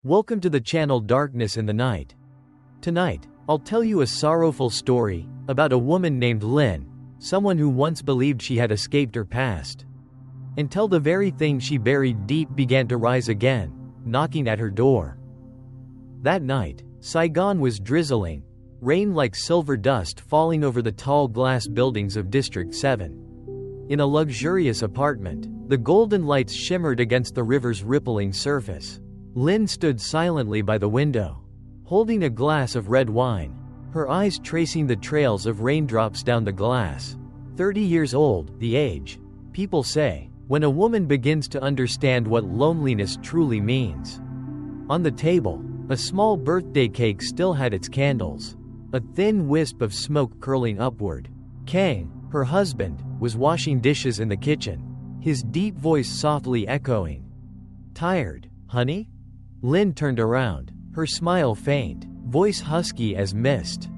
Welcome to the channel Darkness in the Night. Tonight, I'll tell you a sorrowful story about a woman named Lynn, someone who once believed she had escaped her past. Until the very thing she buried deep began to rise again, knocking at her door. That night, Saigon was drizzling, rain like silver dust falling over the tall glass buildings of District 7. In a luxurious apartment, the golden lights shimmered against the river's rippling surface. Lynn stood silently by the window, holding a glass of red wine, her eyes tracing the trails of raindrops down the glass. 30 years old, the age, people say, when a woman begins to understand what loneliness truly means. On the table, a small birthday cake still had its candles, a thin wisp of smoke curling upward. Kang, her husband, was washing dishes in the kitchen, his deep voice softly echoing. "Tired, honey?" Lynn turned around, her smile faint, voice husky as mist.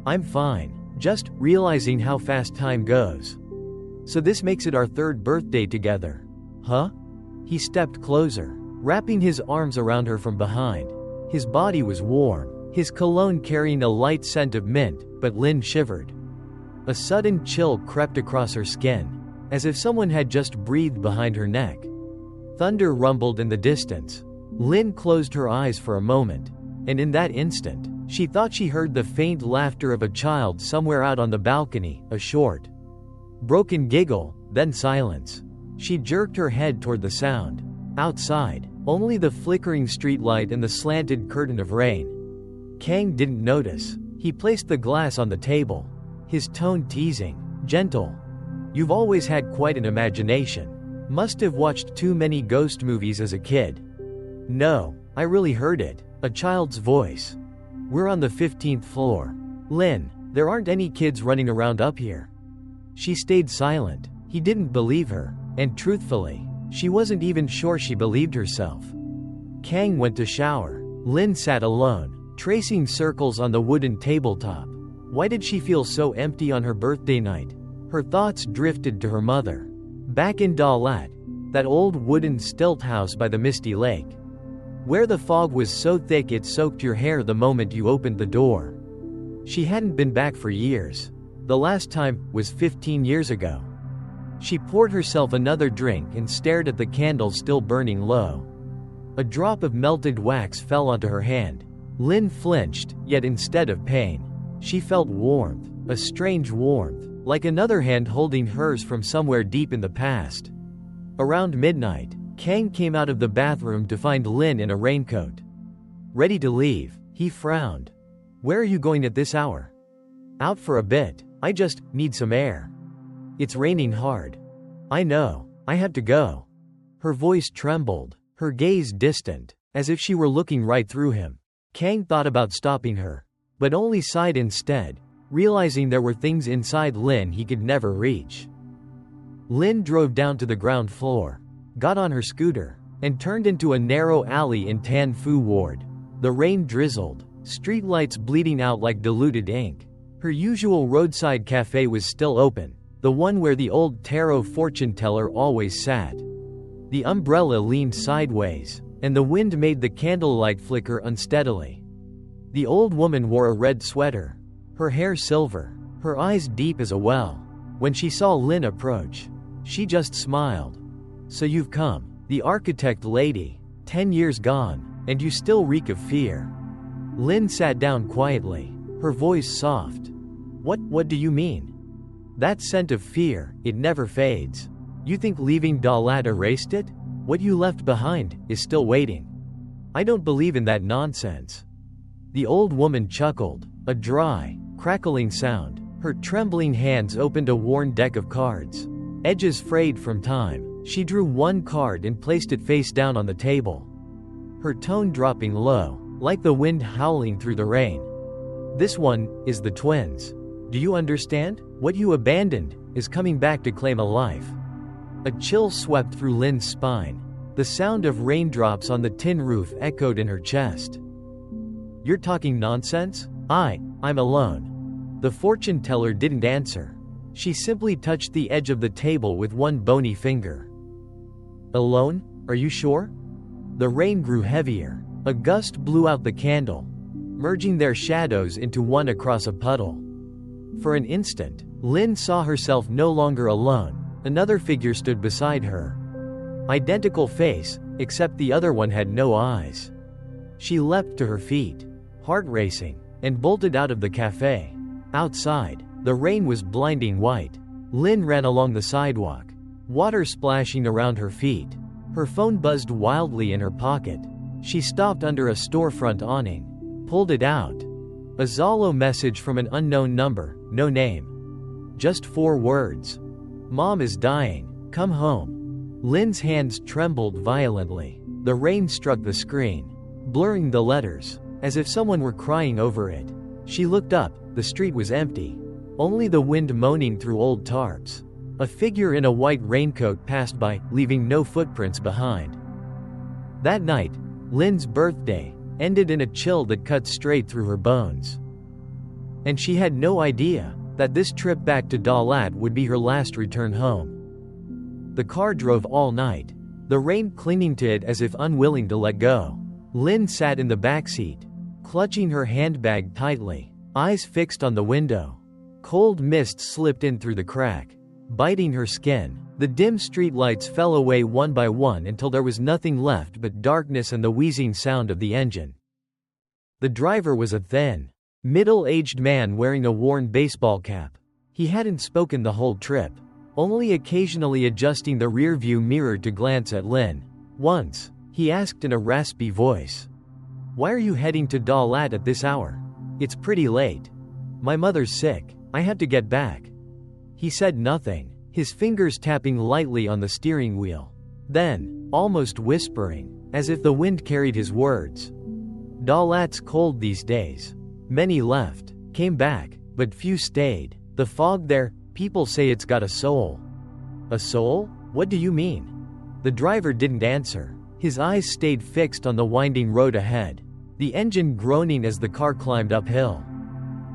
"I'm fine, just realizing how fast time goes. So this makes it our third birthday together, huh?" He stepped closer, wrapping his arms around her from behind. His body was warm, his cologne carrying a light scent of mint, but Lynn shivered. A sudden chill crept across her skin, as if someone had just breathed behind her neck. Thunder rumbled in the distance. Lynn closed her eyes for a moment, and in that instant, she thought she heard the faint laughter of a child somewhere out on the balcony, a short, broken giggle, then silence. She jerked her head toward the sound. Outside, only the flickering streetlight and the slanted curtain of rain. Kang didn't notice. He placed the glass on the table, his tone teasing, gentle. "You've always had quite an imagination. Must have watched too many ghost movies as a kid." "No, I really heard it, a child's voice. We're on the 15th floor. Lynn, there aren't any kids running around up here." She stayed silent. He didn't believe her, and truthfully, she wasn't even sure she believed herself. Kang went to shower. Lynn sat alone, tracing circles on the wooden tabletop. Why did she feel so empty on her birthday night? Her thoughts drifted to her mother. Back in Dalat, that old wooden stilt house by the misty lake, where the fog was so thick it soaked your hair the moment you opened the door. She hadn't been back for years. The last time was 15 years ago. She poured herself another drink and stared at the candle still burning low. A drop of melted wax fell onto her hand. Lynn flinched, yet instead of pain, she felt warmth, a strange warmth, like another hand holding hers from somewhere deep in the past. Around midnight, Kang came out of the bathroom to find Lynn in a raincoat. Ready to leave, he frowned. "Where are you going at this hour?" "Out for a bit, I just need some air." "It's raining hard." "I know, I have to go." Her voice trembled, her gaze distant, as if she were looking right through him. Kang thought about stopping her, but only sighed instead, realizing there were things inside Lynn he could never reach. Lynn drove down to the ground floor, got on her scooter, and turned into a narrow alley in Tan Phu Ward. The rain drizzled, streetlights bleeding out like diluted ink. Her usual roadside cafe was still open, the one where the old tarot fortune teller always sat. The umbrella leaned sideways, and the wind made the candlelight flicker unsteadily. The old woman wore a red sweater, her hair silver, her eyes deep as a well. When she saw Lynn approach, she just smiled. "So you've come, the architect lady, 10 years gone, and you still reek of fear." Lynn sat down quietly, her voice soft. What do you mean?" "That scent of fear, it never fades. You think leaving Dalat erased it? What you left behind is still waiting." "I don't believe in that nonsense." The old woman chuckled, a dry, crackling sound. Her trembling hands opened a worn deck of cards, edges frayed from time. She drew one card and placed it face down on the table, her tone dropping low, like the wind howling through the rain. "This one is the twins. Do you understand? What you abandoned is coming back to claim a life." A chill swept through Lynn's spine. The sound of raindrops on the tin roof echoed in her chest. "You're talking nonsense? I'm alone." The fortune teller didn't answer. She simply touched the edge of the table with one bony finger. "Alone? Are you sure?" The rain grew heavier, A gust blew out the candle, merging their shadows into one across a puddle. For an instant, Lynn saw herself no longer alone. Another figure stood beside her. Identical face, except the other one had no eyes. She leapt to her feet, heart racing, and bolted out of the cafe. Outside, the rain was blinding white. Lynn ran along the sidewalk, water splashing around her feet. Her phone buzzed wildly in her pocket. She stopped under a storefront awning, pulled it out. A Zalo message from an unknown number, no name. Just 4 words. Mom is dying, come home. Lynn's hands trembled violently. The rain struck the screen, blurring the letters, as if someone were crying over it. She looked up, the street was empty. Only the wind moaning through old tarps. A figure in a white raincoat passed by, leaving no footprints behind. That night, Lynn's birthday, ended in a chill that cut straight through her bones. And she had no idea that this trip back to Dalat would be her last return home. The car drove all night, the rain clinging to it as if unwilling to let go. Lynn sat in the backseat, clutching her handbag tightly, eyes fixed on the window. Cold mist slipped in through the crack, biting her skin. The dim streetlights fell away one by one until there was nothing left but darkness and the wheezing sound of the engine. The driver was a thin, middle-aged man wearing a worn baseball cap. He hadn't spoken the whole trip, only occasionally adjusting the rearview mirror to glance at Lynn. Once, he asked in a raspy voice, "Why are you heading to Dalat at this hour? It's pretty late. My mother's sick. I had to get back." He said nothing, his fingers tapping lightly on the steering wheel. Then, almost whispering, as if the wind carried his words, "Dalat's cold these days. Many left, came back, but few stayed. The fog there, people say it's got a soul." "A soul? What do you mean?" The driver didn't answer. His eyes stayed fixed on the winding road ahead, the engine groaning as the car climbed uphill.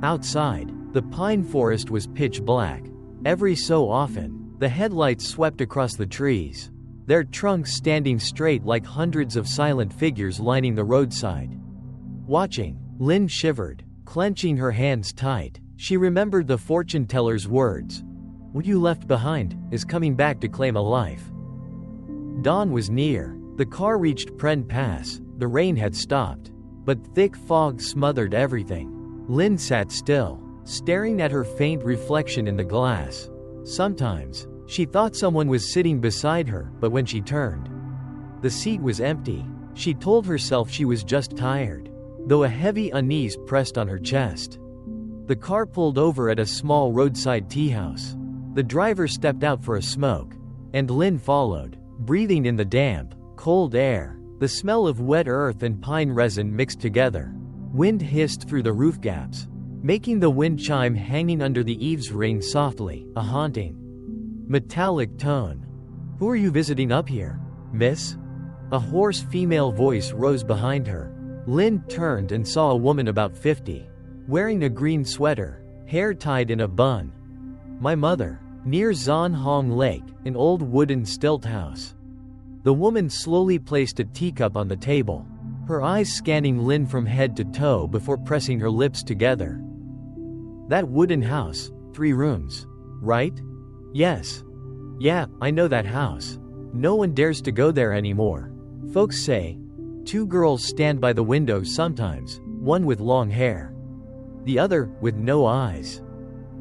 Outside, the pine forest was pitch black. Every so often, the headlights swept across the trees, their trunks standing straight like hundreds of silent figures lining the roadside. Watching, Lynn shivered, clenching her hands tight. She remembered the fortune teller's words, "What you left behind is coming back to claim a life." Dawn was near. The car reached Pren Pass. The rain had stopped, but thick fog smothered everything. Lynn sat still, staring at her faint reflection in the glass. Sometimes, she thought someone was sitting beside her, but when she turned, the seat was empty. She told herself she was just tired, though a heavy unease pressed on her chest. The car pulled over at a small roadside tea house. The driver stepped out for a smoke, and Lynn followed, breathing in the damp, cold air. The smell of wet earth and pine resin mixed together. Wind hissed through the roof gaps, making the wind chime hanging under the eaves ring softly, a haunting, metallic tone. "Who are you visiting up here, miss?" A hoarse female voice rose behind her. Lynn turned and saw a woman about 50, wearing a green sweater, hair tied in a bun. "My mother." Near Zon Hong Lake, an old wooden stilt house. The woman slowly placed a teacup on the table, her eyes scanning Lynn from head to toe before pressing her lips together. "That wooden house, 3 rooms, right?" "Yes. Yeah, I know that house. No one dares to go there anymore. Folks say 2 girls stand by the window sometimes, one with long hair, the other with no eyes."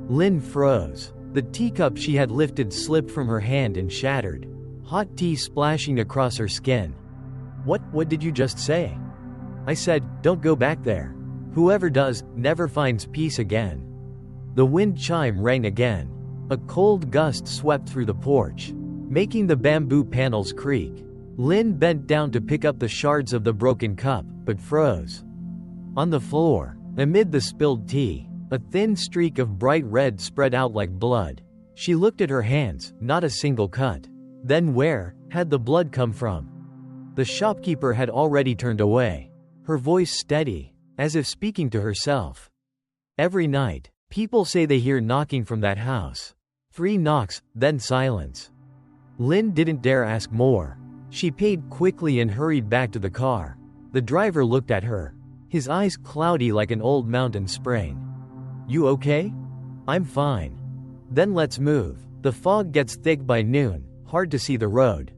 Lynn froze. The teacup she had lifted slipped from her hand and shattered, hot tea splashing across her skin. What did you just say?" "I said, don't go back there. Whoever does, never finds peace again." The wind chime rang again. A cold gust swept through the porch, making the bamboo panels creak. Lynn bent down to pick up the shards of the broken cup, but froze. On the floor, amid the spilled tea, a thin streak of bright red spread out like blood. She looked at her hands, not a single cut. Then where had the blood come from? The shopkeeper had already turned away, her voice steady, as if speaking to herself. "Every night, people say they hear knocking from that house. 3 knocks, then silence." Lynn didn't dare ask more. She paid quickly and hurried back to the car. The driver looked at her, his eyes cloudy like an old mountain spring. "You okay?" "I'm fine." "Then let's move. The fog gets thick by noon, hard to see the road."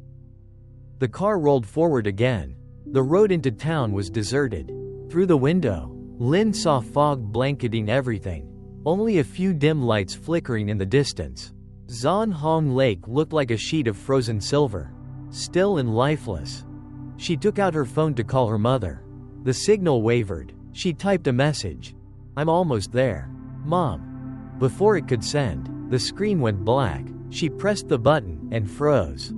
The car rolled forward again. The road into town was deserted. Through the window, Lynn saw fog blanketing everything, only a few dim lights flickering in the distance. Zan Hong Lake looked like a sheet of frozen silver, still and lifeless. She took out her phone to call her mother. The signal wavered. She typed a message. "I'm almost there, Mom." Before it could send, the screen went black. She pressed the button and froze.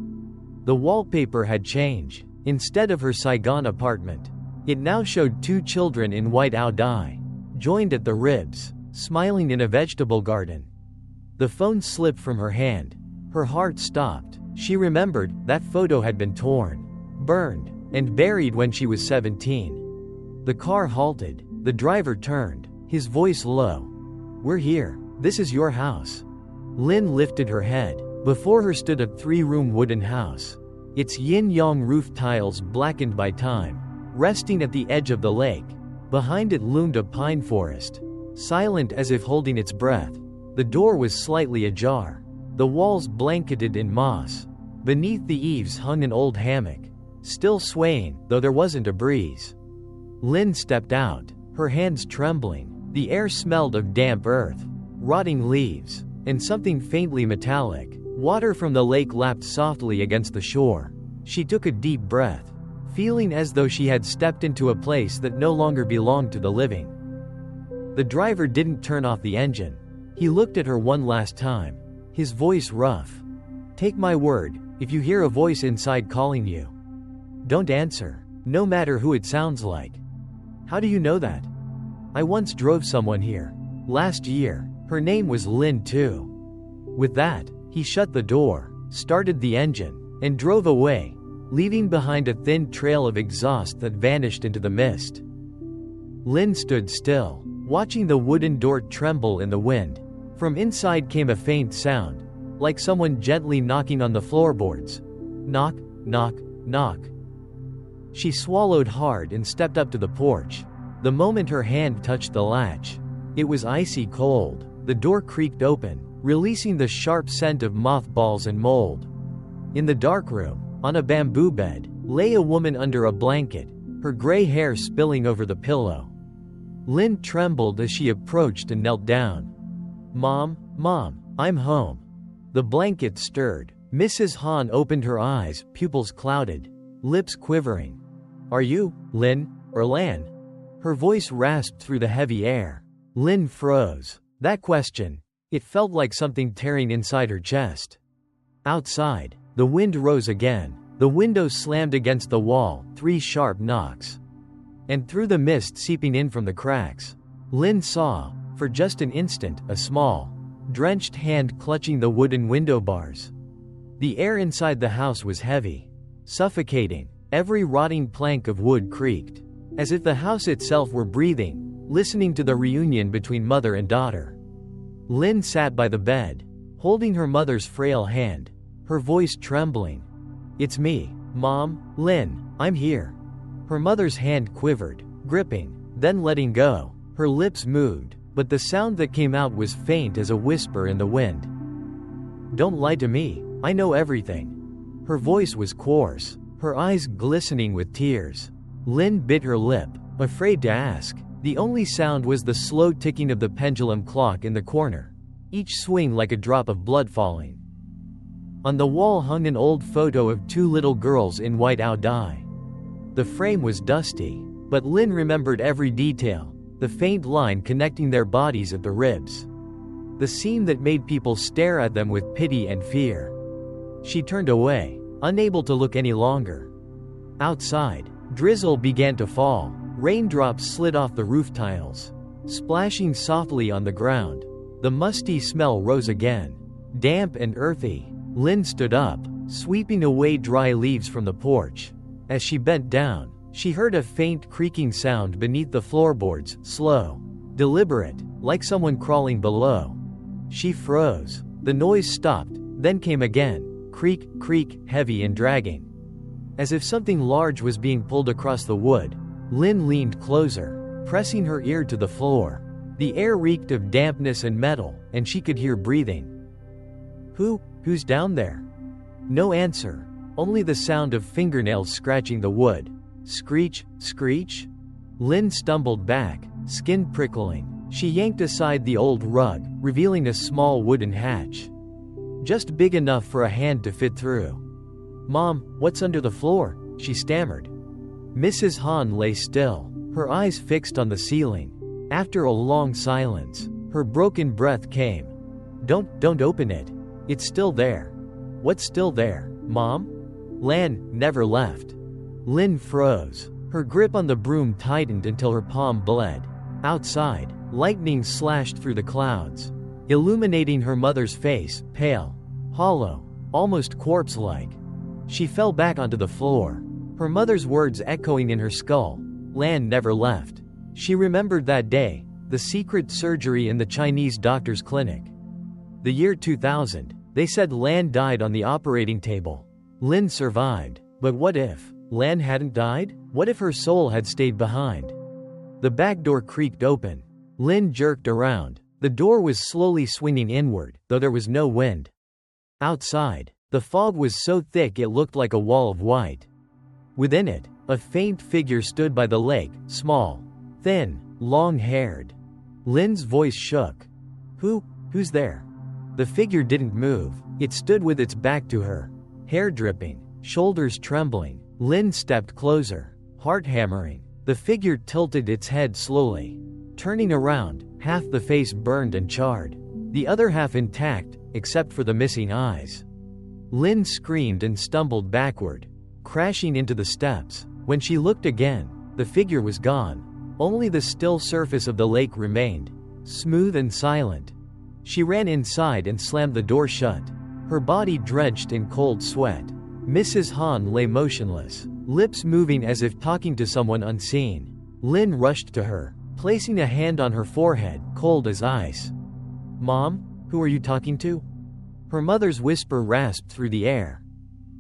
The wallpaper had changed. Instead of her Saigon apartment, it now showed two children in white ao dai, joined at the ribs, smiling in a vegetable garden. The phone slipped from her hand. Her heart stopped. She remembered that photo had been torn, burned, and buried when she was 17. The car halted. The driver turned, his voice low. "We're here. This is your house." Lynn lifted her head. Before her stood a 3-room wooden house, its yin-yang roof tiles blackened by time, resting at the edge of the lake. Behind it loomed a pine forest, silent as if holding its breath. The door was slightly ajar, the walls blanketed in moss. Beneath the eaves hung an old hammock, still swaying, though there wasn't a breeze. Lynn stepped out, her hands trembling. The air smelled of damp earth, rotting leaves, and something faintly metallic. Water from the lake lapped softly against the shore. She took a deep breath, feeling as though she had stepped into a place that no longer belonged to the living. The driver didn't turn off the engine. He looked at her one last time, his voice rough. "Take my word, if you hear a voice inside calling you, don't answer, no matter who it sounds like." "How do you know that?" "I once drove someone here. Last year. Her name was Lynn too." With that, he shut the door, started the engine, and drove away, leaving behind a thin trail of exhaust that vanished into the mist. Lynn stood still, watching the wooden door tremble in the wind. From inside came a faint sound, like someone gently knocking on the floorboards. Knock, knock, knock. She swallowed hard and stepped up to the porch. The moment her hand touched the latch, it was icy cold. The door creaked open, releasing the sharp scent of mothballs and mold. In the dark room, on a bamboo bed, lay a woman under a blanket, her gray hair spilling over the pillow. Lynn trembled as she approached and knelt down. Mom, I'm home." The blanket stirred. Mrs. Han opened her eyes, pupils clouded, lips quivering. "Are you, Lynn, or Lan?" Her voice rasped through the heavy air. Lynn froze. That question, it felt like something tearing inside her chest. Outside, the wind rose again. The window slammed against the wall, 3 sharp knocks. And through the mist seeping in from the cracks, Lynn saw, for just an instant, a small, drenched hand clutching the wooden window bars. The air inside the house was heavy, suffocating. Every rotting plank of wood creaked, as if the house itself were breathing, listening to the reunion between mother and daughter. Lynn sat by the bed, holding her mother's frail hand, her voice trembling. "It's me, Mom, Lynn, I'm here." Her mother's hand quivered, gripping, then letting go. Her lips moved, but the sound that came out was faint as a whisper in the wind. "Don't lie to me, I know everything." Her voice was coarse, her eyes glistening with tears. Lynn bit her lip, afraid to ask. The only sound was the slow ticking of the pendulum clock in the corner, each swing like a drop of blood falling. On the wall hung an old photo of 2 little girls in white ao dai. The frame was dusty, but Lynn remembered every detail, the faint line connecting their bodies at the ribs. The scene that made people stare at them with pity and fear. She turned away, unable to look any longer. Outside, drizzle began to fall. Raindrops slid off the roof tiles, splashing softly on the ground. The musty smell rose again, damp and earthy. Lynn stood up, sweeping away dry leaves from the porch. As she bent down, she heard a faint creaking sound beneath the floorboards, slow, deliberate, like someone crawling below. She froze. The noise stopped, then came again, creak, creak, heavy and dragging. As if something large was being pulled across the wood, Lynn leaned closer, pressing her ear to the floor. The air reeked of dampness and metal, and she could hear breathing. Who's down there? No answer, only the sound of fingernails scratching the wood. Screech, screech? Lynn stumbled back, skin prickling. She yanked aside the old rug, revealing a small wooden hatch. Just big enough for a hand to fit through. "Mom, what's under the floor?" she stammered. Mrs. Han lay still, her eyes fixed on the ceiling. After a long silence, her broken breath came. Don't open it. It's still there." "What's still there, Mom?" "Lan never left." Lynn froze. Her grip on the broom tightened until her palm bled. Outside, lightning slashed through the clouds, illuminating her mother's face, pale, hollow, almost corpse-like. She fell back onto the floor, her mother's words echoing in her skull. Lan never left. She remembered that day, the secret surgery in the Chinese doctor's clinic. The year 2000, they said Lan died on the operating table. Lynn survived, but what if Lan hadn't died? What if her soul had stayed behind? The back door creaked open. Lynn jerked around. The door was slowly swinging inward, though there was no wind. Outside, the fog was so thick it looked like a wall of white. Within it, a faint figure stood by the lake, small, thin, long-haired. Lynn's voice shook. Who's there?" The figure didn't move. It stood with its back to her, hair dripping, shoulders trembling. Lynn stepped closer, heart hammering. The figure tilted its head slowly. Turning around, half the face burned and charred, the other half intact, except for the missing eyes. Lynn screamed and stumbled backward, crashing into the steps. When she looked again, the figure was gone. Only the still surface of the lake remained, smooth and silent. She ran inside and slammed the door shut, her body drenched in cold sweat. Mrs. Han lay motionless, lips moving as if talking to someone unseen. Lynn rushed to her, placing a hand on her forehead, cold as ice. "Mom, who are you talking to?" Her mother's whisper rasped through the air.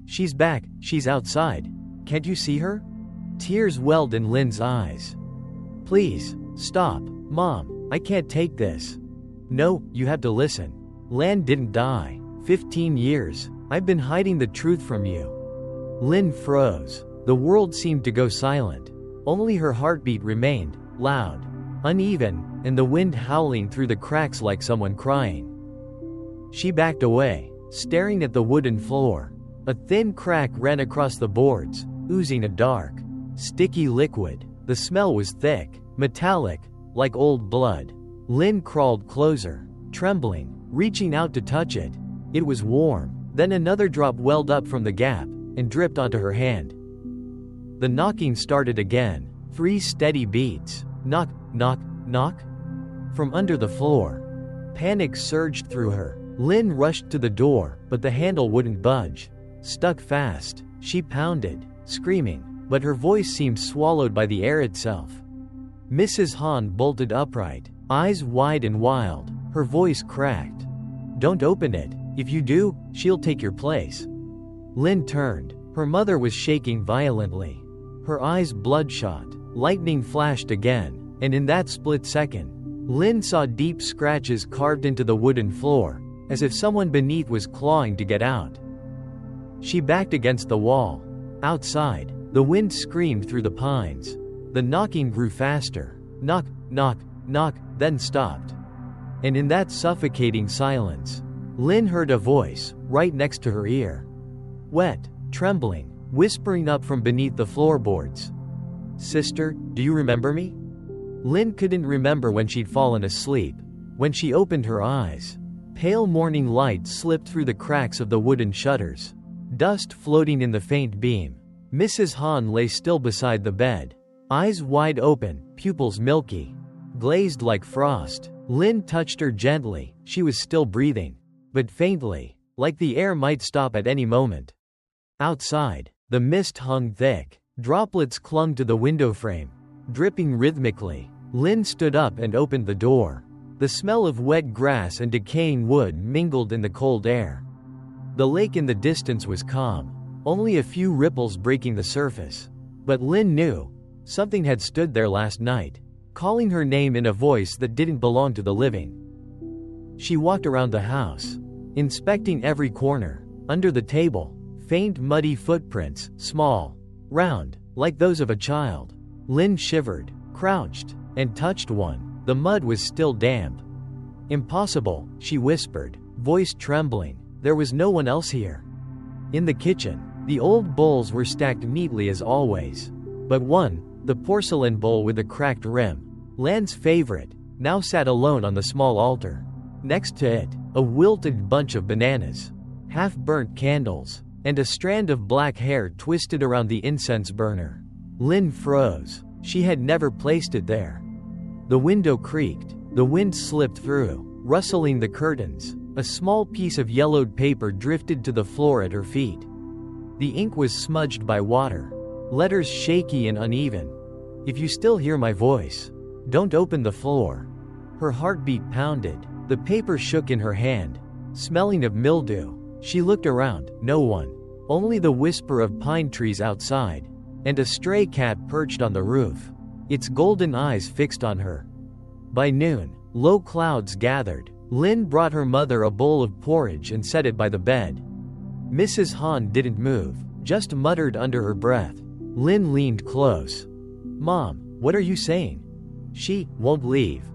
"She's back, she's outside. Can't you see her?" Tears welled in Lynn's eyes. "Please, stop, Mom, I can't take this." "No, you have to listen. Lan didn't die. 15 years. I've been hiding the truth from you." Lynn froze. The world seemed to go silent. Only her heartbeat remained, loud, uneven, and the wind howling through the cracks like someone crying. She backed away, staring at the wooden floor. A thin crack ran across the boards, oozing a dark, sticky liquid. The smell was thick, metallic, like old blood. Lynn crawled closer, trembling, reaching out to touch it. It was warm. Then another drop welled up from the gap and dripped onto her hand. The knocking started again, 3 steady beats. Knock, knock, knock. From under the floor. Panic surged through her. Lynn rushed to the door, but the handle wouldn't budge. Stuck fast, she pounded, screaming, but her voice seemed swallowed by the air itself. Mrs. Han bolted upright, eyes wide and wild. Her voice cracked. "Don't open it. If you do, she'll take your place." Lynn turned. Her mother was shaking violently. Her eyes bloodshot. Lightning flashed again, and in that split second, Lynn saw deep scratches carved into the wooden floor, as if someone beneath was clawing to get out. She backed against the wall. Outside, the wind screamed through the pines. The knocking grew faster. Knock, knock, knock, then stopped. And in that suffocating silence, Lynn heard a voice, right next to her ear. Wet, trembling, whispering up from beneath the floorboards. "Sister, do you remember me?" Lynn couldn't remember when she'd fallen asleep. When she opened her eyes, pale morning light slipped through the cracks of the wooden shutters. Dust floating in the faint beam. Mrs. Han lay still beside the bed, eyes wide open, pupils milky, glazed like frost. Lynn touched her gently. She was still breathing, but faintly, like the air might stop at any moment. Outside, the mist hung thick. Droplets clung to the window frame, dripping rhythmically. Lynn stood up and opened the door. The smell of wet grass and decaying wood mingled in the cold air. The lake in the distance was calm, only a few ripples breaking the surface. But Lynn knew, Something had stood there last night, calling her name in a voice that didn't belong to the living. She walked around the house, inspecting every corner. Under the table, faint muddy footprints, small, round, like those of a child. Lynn shivered, crouched, and touched one. The mud was still damp. "Impossible," she whispered, voice trembling. There was no one else here. In the kitchen, the old bowls were stacked neatly as always. But one, the porcelain bowl with a cracked rim, Lan's favorite, now sat alone on the small altar. Next to it, a wilted bunch of bananas, half-burnt candles, and a strand of black hair twisted around the incense burner. Lynn froze. She had never placed it there. The window creaked. The wind slipped through, rustling the curtains. A small piece of yellowed paper drifted to the floor at her feet. The ink was smudged by water, letters shaky and uneven. "If you still hear my voice, don't open the floor." Her heartbeat pounded. The paper shook in her hand, smelling of mildew. She looked around. No one. Only the whisper of pine trees outside, and a stray cat perched on the roof, its golden eyes fixed on her. By noon, low clouds gathered. Lynn brought her mother a bowl of porridge and set it by the bed. Mrs. Hahn didn't move, just muttered under her breath. Lynn leaned close. "Mom, what are you saying?" "She won't leave."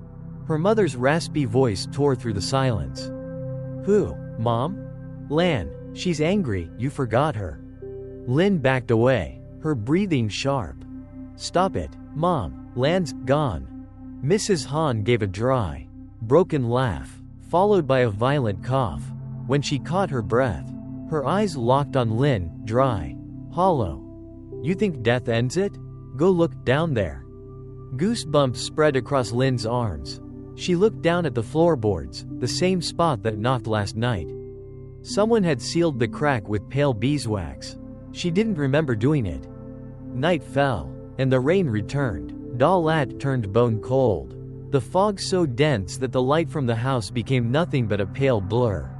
Her mother's raspy voice tore through the silence. "Who, Mom?" "Lan. She's angry, you forgot her." Lynn backed away, her breathing sharp. "Stop it, Mom, Lan's gone." Mrs. Hahn gave a dry, broken laugh, followed by a violent cough. When she caught her breath, her eyes locked on Lynn, dry, hollow. "You think death ends it? Go look down there." Goosebumps spread across Lynn's arms. She looked down at the floorboards, the same spot that knocked last night. Someone had sealed the crack with pale beeswax. She didn't remember doing it. Night fell, and the rain returned. Dalat turned bone cold. The fog so dense that the light from the house became nothing but a pale blur.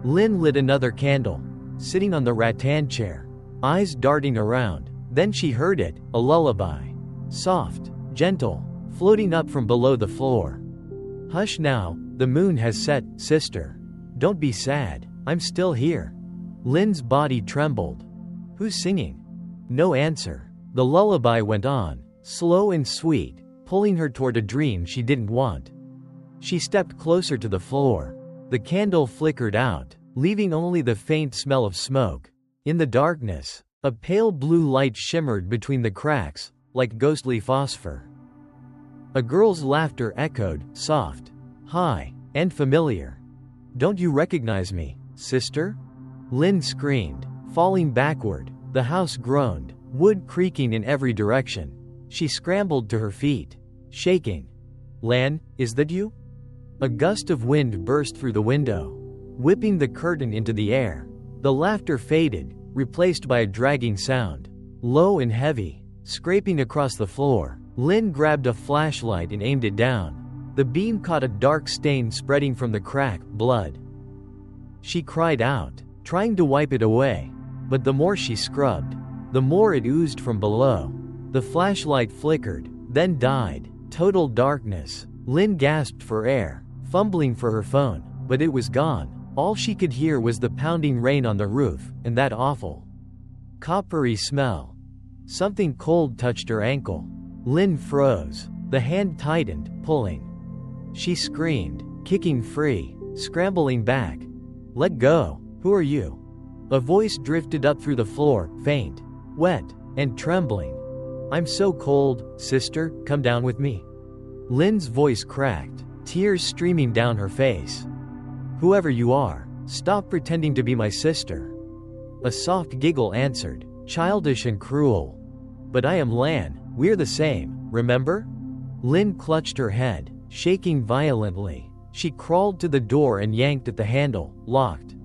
Lynn lit another candle, sitting on the rattan chair, eyes darting around. Then she heard it, a lullaby. Soft, gentle, floating up from below the floor. "Hush now, the moon has set, sister. Don't be sad, I'm still here." Lynn's body trembled. "Who's singing?" No answer. The lullaby went on, slow and sweet, pulling her toward a dream she didn't want. She stepped closer to the floor. The candle flickered out, leaving only the faint smell of smoke. In the darkness, a pale blue light shimmered between the cracks, like ghostly phosphor. A girl's laughter echoed, soft, high, and familiar. "Don't you recognize me, sister?" Lynn screamed, falling backward. The house groaned, wood creaking in every direction. She scrambled to her feet, shaking. "Lan, is that you?" A gust of wind burst through the window, whipping the curtain into the air. The laughter faded, replaced by a dragging sound, low and heavy, scraping across the floor. Lynn grabbed a flashlight and aimed it down. The beam caught a dark stain spreading from the crack, blood. She cried out, trying to wipe it away, but the more she scrubbed, the more it oozed from below. The flashlight flickered, then died. Total darkness. Lynn gasped for air, fumbling for her phone, but it was gone. All she could hear was the pounding rain on the roof, and that awful, coppery smell. Something cold touched her ankle. Lynn froze. The hand tightened, pulling. She screamed, kicking free, scrambling back. "Let go. Who are you?" A voice drifted up through the floor, faint, wet, and trembling. "I'm so cold, sister, come down with me." Lynn's voice cracked, tears streaming down her face. "Whoever you are, stop pretending to be my sister." A soft giggle answered, childish and cruel. "But I am Lan, we're the same, remember?" Lynn clutched her head, shaking violently. She crawled to the door and yanked at the handle, locked.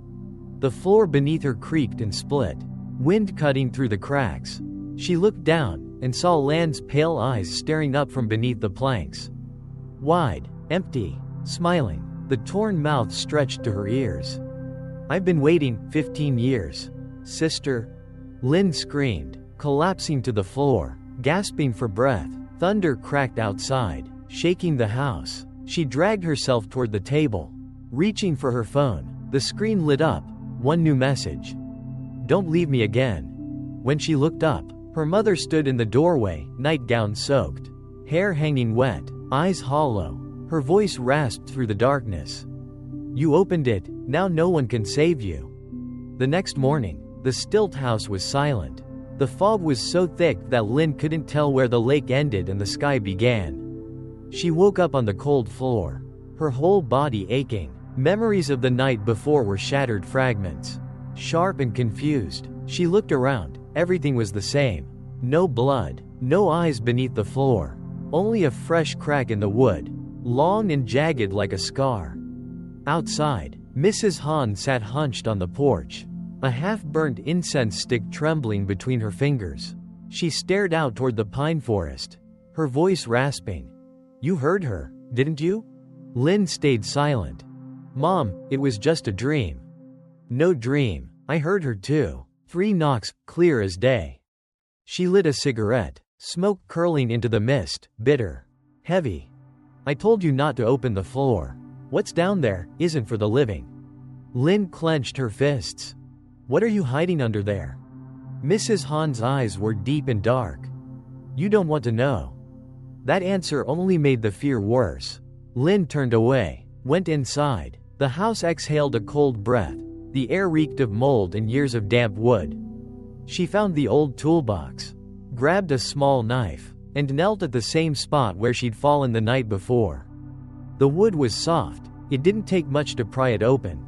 The floor beneath her creaked and split, wind cutting through the cracks. She looked down, and saw Lan's pale eyes staring up from beneath the planks. Wide, empty, smiling, the torn mouth stretched to her ears. "I've been waiting 15 years. Sister." Lynn screamed, collapsing to the floor, Gasping for breath, thunder cracked outside, shaking the house. She dragged herself toward the table, reaching for her phone. The screen lit up. One new message. "Don't leave me again." When she looked up, her mother stood in the doorway, nightgown soaked, hair hanging wet, eyes hollow. Her voice rasped through the darkness. "You opened it, now no one can save you." The next morning, the stilt house was silent. The fog was so thick that Lynn couldn't tell where the lake ended and the sky began. She woke up on the cold floor, her whole body aching. Memories of the night before were shattered fragments. Sharp and confused, she looked around. Everything was the same. No blood, no eyes beneath the floor. Only a fresh crack in the wood, long and jagged like a scar. Outside, Mrs. Hahn sat hunched on the porch, a half-burnt incense stick trembling between her fingers. She stared out toward the pine forest, her voice rasping. "You heard her, didn't you?" Lynn stayed silent. "Mom, it was just a dream." "No dream, I heard her too." 3 knocks, clear as day. She lit a cigarette, smoke curling into the mist, bitter, heavy. "I told you not to open the floor. What's down there isn't for the living." Lynn clenched her fists. "What are you hiding under there?" Mrs. Hahn's eyes were deep and dark. "You don't want to know." That answer only made the fear worse. Lynn turned away, went inside. The house exhaled a cold breath. The air reeked of mold and years of damp wood. She found the old toolbox, grabbed a small knife, and knelt at the same spot where she'd fallen the night before. The wood was soft, it didn't take much to pry it open.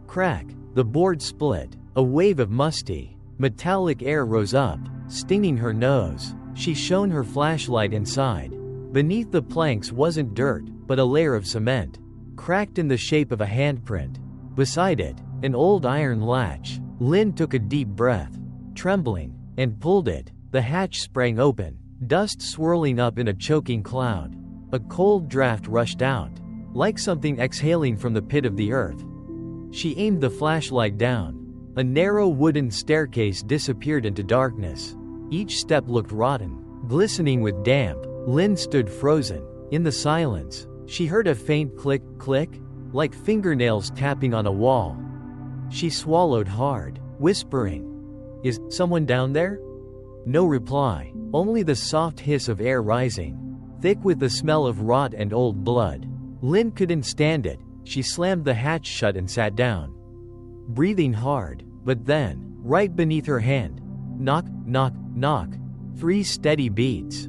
Crack, the board split, a wave of musty, metallic air rose up, stinging her nose. She shone her flashlight inside. Beneath the planks wasn't dirt, but a layer of cement, cracked in the shape of a handprint. Beside it, an old iron latch. Lynn took a deep breath, trembling, and pulled it. The hatch sprang open, dust swirling up in a choking cloud. A cold draft rushed out, like something exhaling from the pit of the earth. She aimed the flashlight down. A narrow wooden staircase disappeared into darkness. Each step looked rotten, glistening with damp. Lynn stood frozen. In the silence, she heard a faint click, click, like fingernails tapping on a wall. She swallowed hard, whispering, "Is someone down there?" No reply, only the soft hiss of air rising, thick with the smell of rot and old blood. Lynn couldn't stand it. She slammed the hatch shut and sat down, breathing hard. But then, right beneath her hand, knock, knock, knock. 3 steady beats.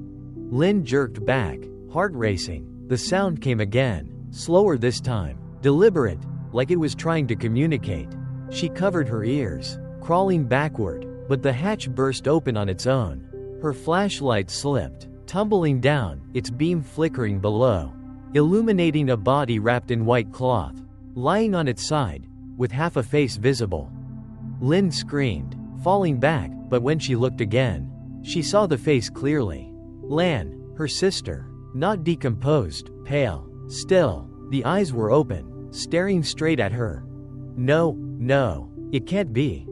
Lynn jerked back, heart racing. The sound came again, slower this time, deliberate, like it was trying to communicate. She covered her ears, crawling backward, but the hatch burst open on its own. Her flashlight slipped, tumbling down, its beam flickering below, illuminating a body wrapped in white cloth, lying on its side, with half a face visible. Lynn screamed, falling back, but when she looked again, she saw the face clearly. Lan, her sister, not decomposed, pale, still. The eyes were open, staring straight at her. "No, no, it can't be."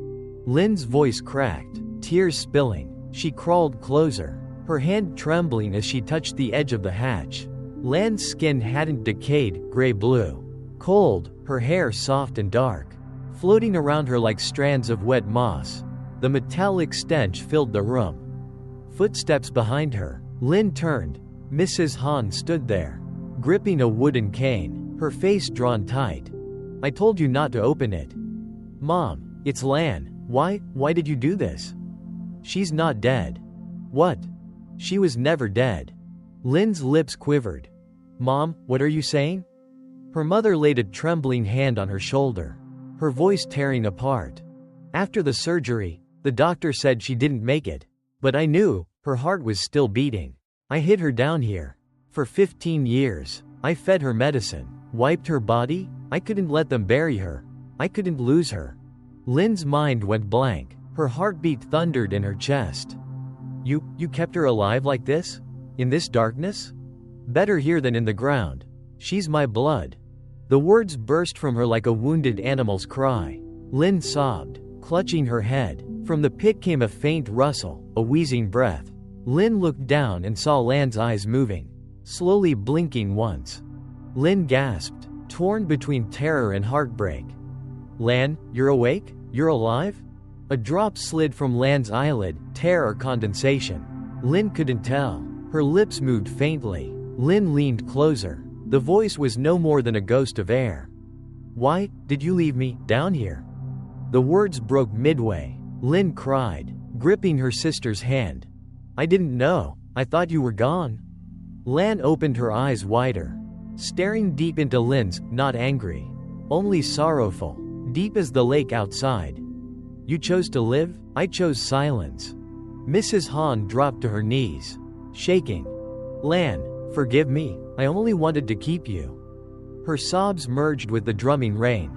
Lynn's voice cracked, tears spilling. She crawled closer, her hand trembling as she touched the edge of the hatch. Lan's skin hadn't decayed, gray-blue. Cold, her hair soft and dark, floating around her like strands of wet moss. The metallic stench filled the room. Footsteps behind her. Lynn turned. Mrs. Hahn stood there, gripping a wooden cane, her face drawn tight. "I told you not to open it." "Mom, it's Lan. Why did you do this?" "She's not dead." "What? She was never dead." Lynn's lips quivered. "Mom, what are you saying?" Her mother laid a trembling hand on her shoulder, her voice tearing apart. "After the surgery, the doctor said she didn't make it. But I knew, her heart was still beating. I hid her down here. For 15 years, I fed her medicine, wiped her body. I couldn't let them bury her. I couldn't lose her." Lynn's mind went blank. Her heartbeat thundered in her chest. You kept her alive like this? In this darkness? Better here than in the ground. She's my blood." The words burst from her like a wounded animal's cry. Lynn sobbed, clutching her head. From the pit came a faint rustle, a wheezing breath. Lin looked down and saw Lan's eyes moving, slowly blinking once. Lin gasped, torn between terror and heartbreak. Lan, you're awake? You're alive? A drop slid from Lan's eyelid, tear or condensation. Lin couldn't tell. Her lips moved faintly. Lin leaned closer. The voice was no more than a ghost of air. Why did you leave me down here? The words broke midway. Lin cried, gripping her sister's hand. I didn't know. I thought you were gone. Lan opened her eyes wider, staring deep into Lin's, not angry, only sorrowful, deep as the lake outside. You chose to live, I chose silence. Mrs. Han dropped to her knees, shaking. Lan, forgive me, I only wanted to keep you. Her sobs merged with the drumming rain.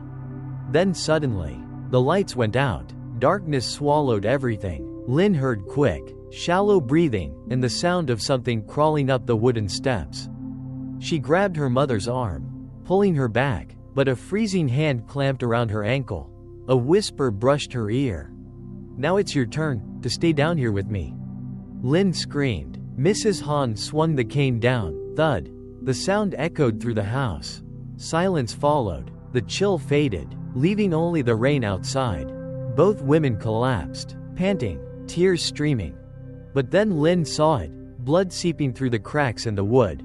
Then suddenly, the lights went out, darkness swallowed everything. Lin heard quick, shallow breathing, and the sound of something crawling up the wooden steps. She grabbed her mother's arm, pulling her back, but a freezing hand clamped around her ankle. A whisper brushed her ear. Now it's your turn to stay down here with me. Lin screamed. Mrs. Han swung the cane down, thud. The sound echoed through the house. Silence followed. The chill faded, leaving only the rain outside. Both women collapsed, panting, tears streaming. But then Lin saw it, blood seeping through the cracks in the wood.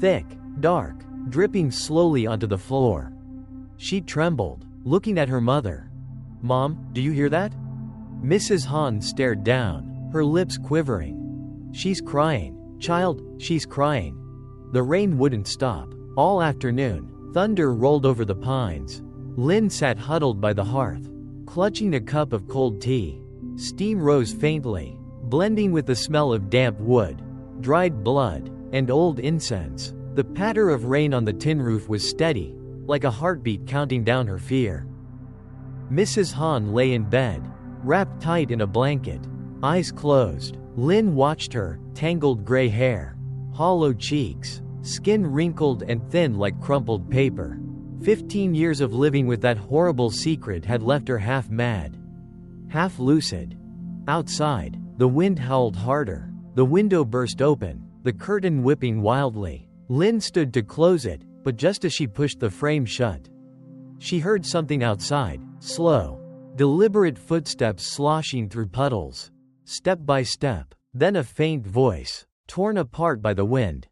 Thick, dark, dripping slowly onto the floor. She trembled, looking at her mother. Mom, do you hear that? Mrs. Han stared down, her lips quivering. She's crying. Child, she's crying. The rain wouldn't stop. All afternoon, thunder rolled over the pines. Lin sat huddled by the hearth, clutching a cup of cold tea. Steam rose faintly, blending with the smell of damp wood, dried blood, and old incense. The patter of rain on the tin roof was steady, like a heartbeat counting down her fear. Mrs. Han lay in bed, wrapped tight in a blanket, eyes closed. Lin watched her, tangled gray hair, hollow cheeks, skin wrinkled and thin like crumpled paper. 15 years of living with that horrible secret had left her half mad, half lucid. Outside, the wind howled harder. The window burst open, the curtain whipping wildly. Lin stood to close it, but just as she pushed the frame shut, she heard something outside, slow, deliberate footsteps sloshing through puddles, step by step, then a faint voice, torn apart by the wind.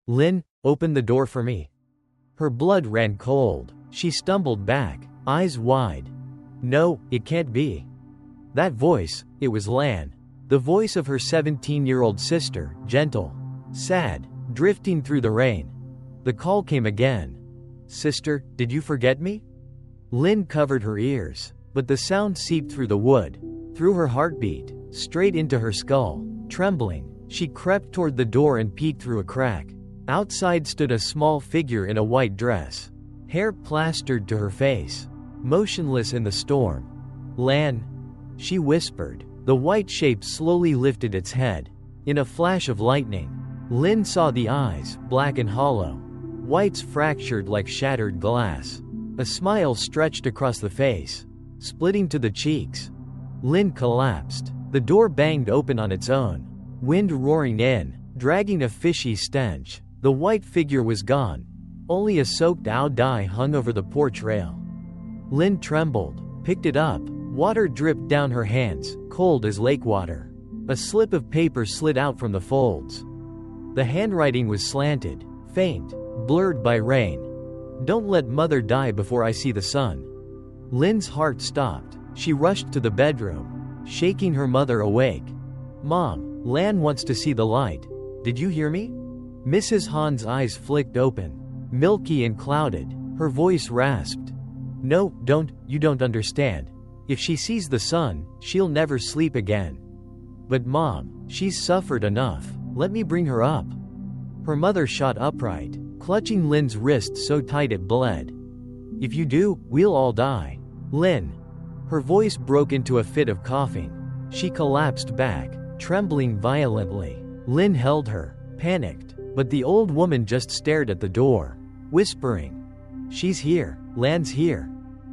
Lin, open the door for me. Her blood ran cold. She stumbled back, eyes wide. No, it can't be. That voice, it was Lan. The voice of her 17-year-old sister, gentle, sad, drifting through the rain. The call came again. Sister, did you forget me? Lin covered her ears, but the sound seeped through the wood, through her heartbeat, straight into her skull. Trembling, she crept toward the door and peeked through a crack. Outside stood a small figure in a white dress, hair plastered to her face, motionless in the storm. Lan, she whispered. The white shape slowly lifted its head. In a flash of lightning, Lin saw the eyes, black and hollow, whites fractured like shattered glass. A smile stretched across the face, splitting to the cheeks. Lin collapsed. The door banged open on its own, wind roaring in, dragging a fishy stench. The white figure was gone. Only a soaked ow dye hung over the porch rail. Lin trembled, picked it up. Water dripped down her hands, cold as lake water. A slip of paper slid out from the folds. The handwriting was slanted, faint, blurred by rain. Don't let mother die before I see the sun. Lin's heart stopped. She rushed to the bedroom, shaking her mother awake. Mom, Lan wants to see the light. Did you hear me? Mrs. Han's eyes flicked open, milky and clouded. Her voice rasped. No, you don't understand. If she sees the sun, she'll never sleep again. But Mom, she's suffered enough. Let me bring her up. Her mother shot upright, clutching Lin's wrist so tight it bled. If you do, we'll all die. Lin. Her voice broke into a fit of coughing. She collapsed back, trembling violently. Lin held her, panicked, but the old woman just stared at the door, whispering, She's here, Lan's here.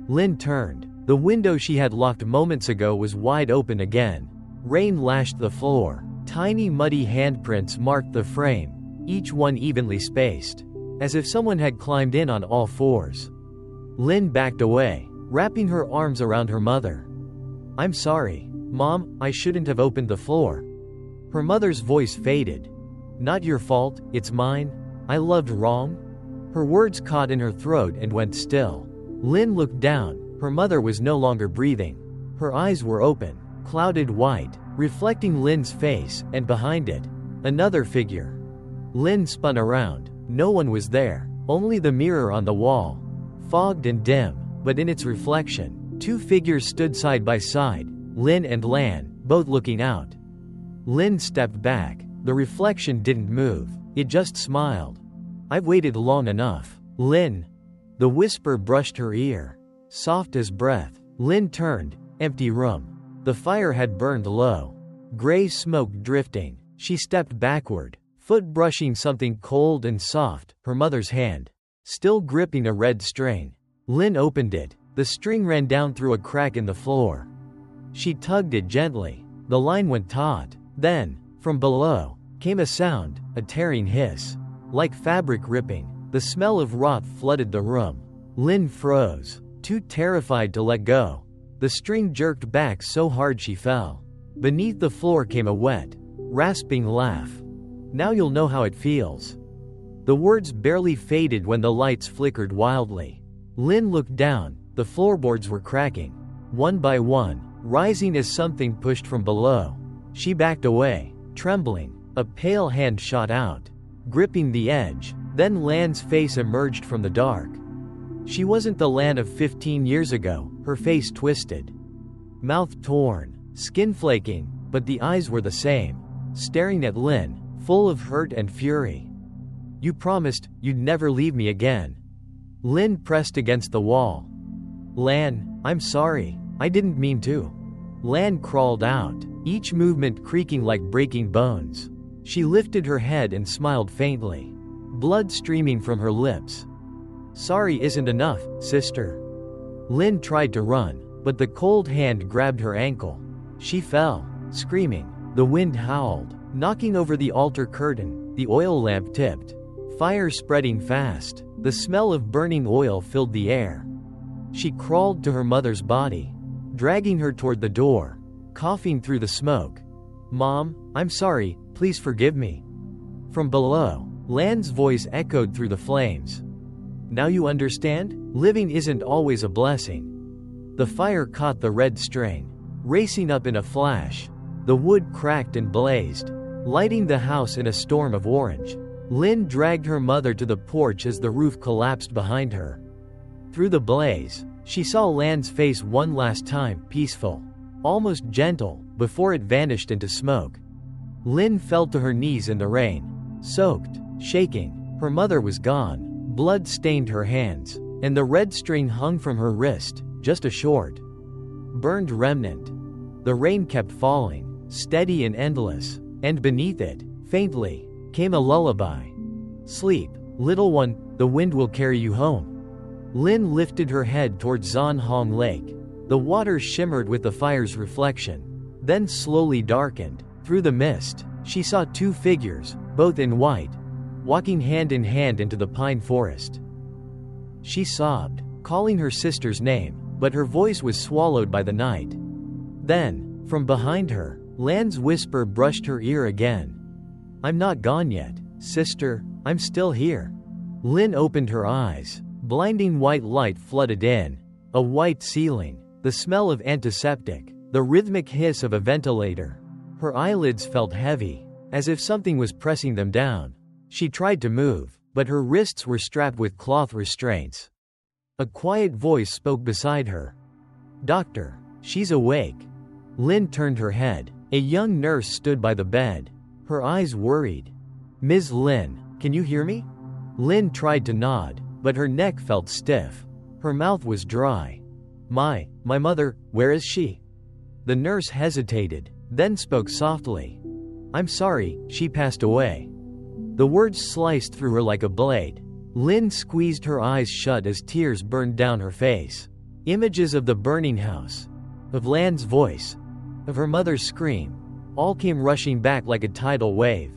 Lin turned. The window she had locked moments ago was wide open again. Rain lashed the floor, Tiny muddy handprints marked the frame, each one evenly spaced, as if someone had climbed in on all fours. Lynn backed away, wrapping her arms around her mother. "I'm sorry, Mom, I shouldn't have opened the floor." Her mother's voice faded. "Not your fault, it's mine. I loved wrong." Her words caught in her throat and went still. Lynn looked down. Her mother was no longer breathing. Her eyes were open, clouded white, reflecting Lynn's face, and behind it, another figure. Lynn spun around. No one was there, only the mirror on the wall. Fogged and dim, but in its reflection, two figures stood side by side, Lynn and Lan, both looking out. Lynn stepped back. The reflection didn't move, it just smiled. "I've waited long enough, Lynn." The whisper brushed her ear, soft as breath. Lynn turned. Empty room. The fire had burned low. Gray smoke drifting. She stepped backward, foot brushing something cold and soft, her mother's hand, still gripping a red string. Lynn opened it. The string ran down through a crack in the floor. She tugged it gently. The line went taut. Then, from below, came a sound, a tearing hiss. Like fabric ripping, the smell of rot flooded the room. Lynn froze, too terrified to let go. The string jerked back so hard she fell. Beneath the floor came a wet, rasping laugh. "Now you'll know how it feels." The words barely faded when the lights flickered wildly. Lynn looked down. The floorboards were cracking, one by one, rising as something pushed from below. She backed away, trembling. A pale hand shot out, gripping the edge. Then Lan's face emerged from the dark. She wasn't the Lan of 15 years ago, her face twisted, mouth torn, skin flaking, but the eyes were the same, staring at Lynn, full of hurt and fury. "You promised you'd never leave me again." Lynn pressed against the wall. "Lan, I'm sorry, I didn't mean to." Lan crawled out, each movement creaking like breaking bones. She lifted her head and smiled faintly, blood streaming from her lips. "Sorry isn't enough, sister." Lynn tried to run, but the cold hand grabbed her ankle. She fell, screaming. The wind howled, knocking over the altar curtain. The oil lamp tipped, fire spreading fast. The smell of burning oil filled the air. She crawled to her mother's body, dragging her toward the door, coughing through the smoke. "Mom, I'm sorry, please forgive me." From below, Lan's voice echoed through the flames. "Now you understand? Living isn't always a blessing." The fire caught the red string, racing up in a flash. The wood cracked and blazed, lighting the house in a storm of orange. Lynn dragged her mother to the porch as the roof collapsed behind her. Through the blaze, she saw Lan's face one last time, peaceful, almost gentle, before it vanished into smoke. Lynn fell to her knees in the rain, soaked, shaking. Her mother was gone. Blood stained her hands, and the red string hung from her wrist, just a short, burned remnant. The rain kept falling, steady and endless, and beneath it, faintly, came a lullaby. "Sleep, little one, the wind will carry you home." Lynn lifted her head toward Zan Hong Lake. The water shimmered with the fire's reflection, then slowly darkened. Through the mist, she saw two figures, both in white, walking hand in hand into the pine forest. She sobbed, calling her sister's name, but her voice was swallowed by the night. Then, from behind her, Lan's whisper brushed her ear again. "I'm not gone yet, sister, I'm still here." Lynn opened her eyes. Blinding white light flooded in. A white ceiling, the smell of antiseptic, the rhythmic hiss of a ventilator. Her eyelids felt heavy, as if something was pressing them down. She tried to move, but her wrists were strapped with cloth restraints. A quiet voice spoke beside her. "Doctor, she's awake." Lynn turned her head. A young nurse stood by the bed, her eyes worried. "Ms. Lynn, can you hear me?" Lynn tried to nod, but her neck felt stiff. Her mouth was dry. My mother, where is she?" The nurse hesitated, then spoke softly. "I'm sorry, she passed away." The words sliced through her like a blade. Lynn squeezed her eyes shut as tears burned down her face. Images of the burning house, of Lan's voice, of her mother's scream, all came rushing back like a tidal wave.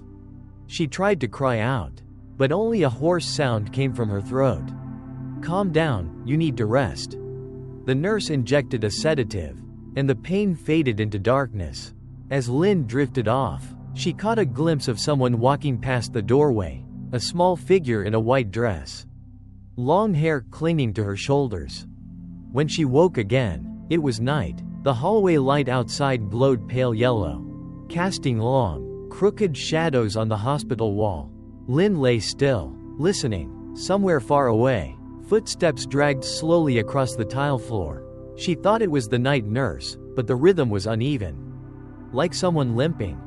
She tried to cry out, but only a hoarse sound came from her throat. "Calm down, you need to rest." The nurse injected a sedative, and the pain faded into darkness. As Lynn drifted off, she caught a glimpse of someone walking past the doorway, a small figure in a white dress. Long hair clinging to her shoulders. When she woke again, it was night. The hallway light outside glowed pale yellow, casting long, crooked shadows on the hospital wall. Lynn lay still, listening. Somewhere far away, footsteps dragged slowly across the tile floor. She thought it was the night nurse, but the rhythm was uneven. Like someone limping.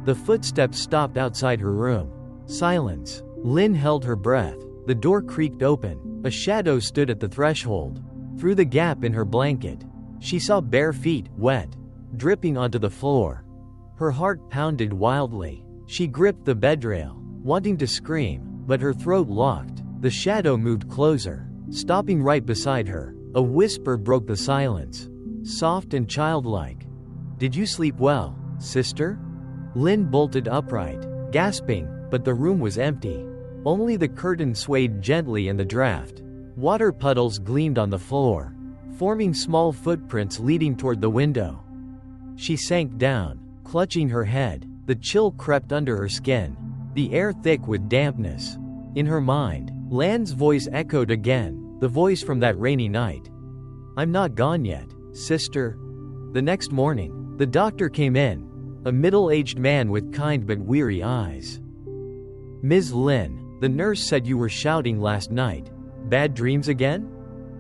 The footsteps stopped outside her room. Silence. Lynn held her breath. The door creaked open. A shadow stood at the threshold. Through the gap in her blanket, she saw bare feet, wet, dripping onto the floor. Her heart pounded wildly. She gripped the bedrail, wanting to scream, but her throat locked. The shadow moved closer, stopping right beside her. A whisper broke the silence, soft and childlike. "Did you sleep well, sister?" Lynn bolted upright, gasping, but the room was empty. Only the curtain swayed gently in the draft. Water puddles gleamed on the floor, forming small footprints leading toward the window. She sank down, clutching her head. The chill crept under her skin, the air thick with dampness. In her mind, Lan's voice echoed again, the voice from that rainy night. "I'm not gone yet, sister." The next morning, the doctor came in, a middle-aged man with kind but weary eyes. "Ms. Lin, the nurse said you were shouting last night. Bad dreams again?"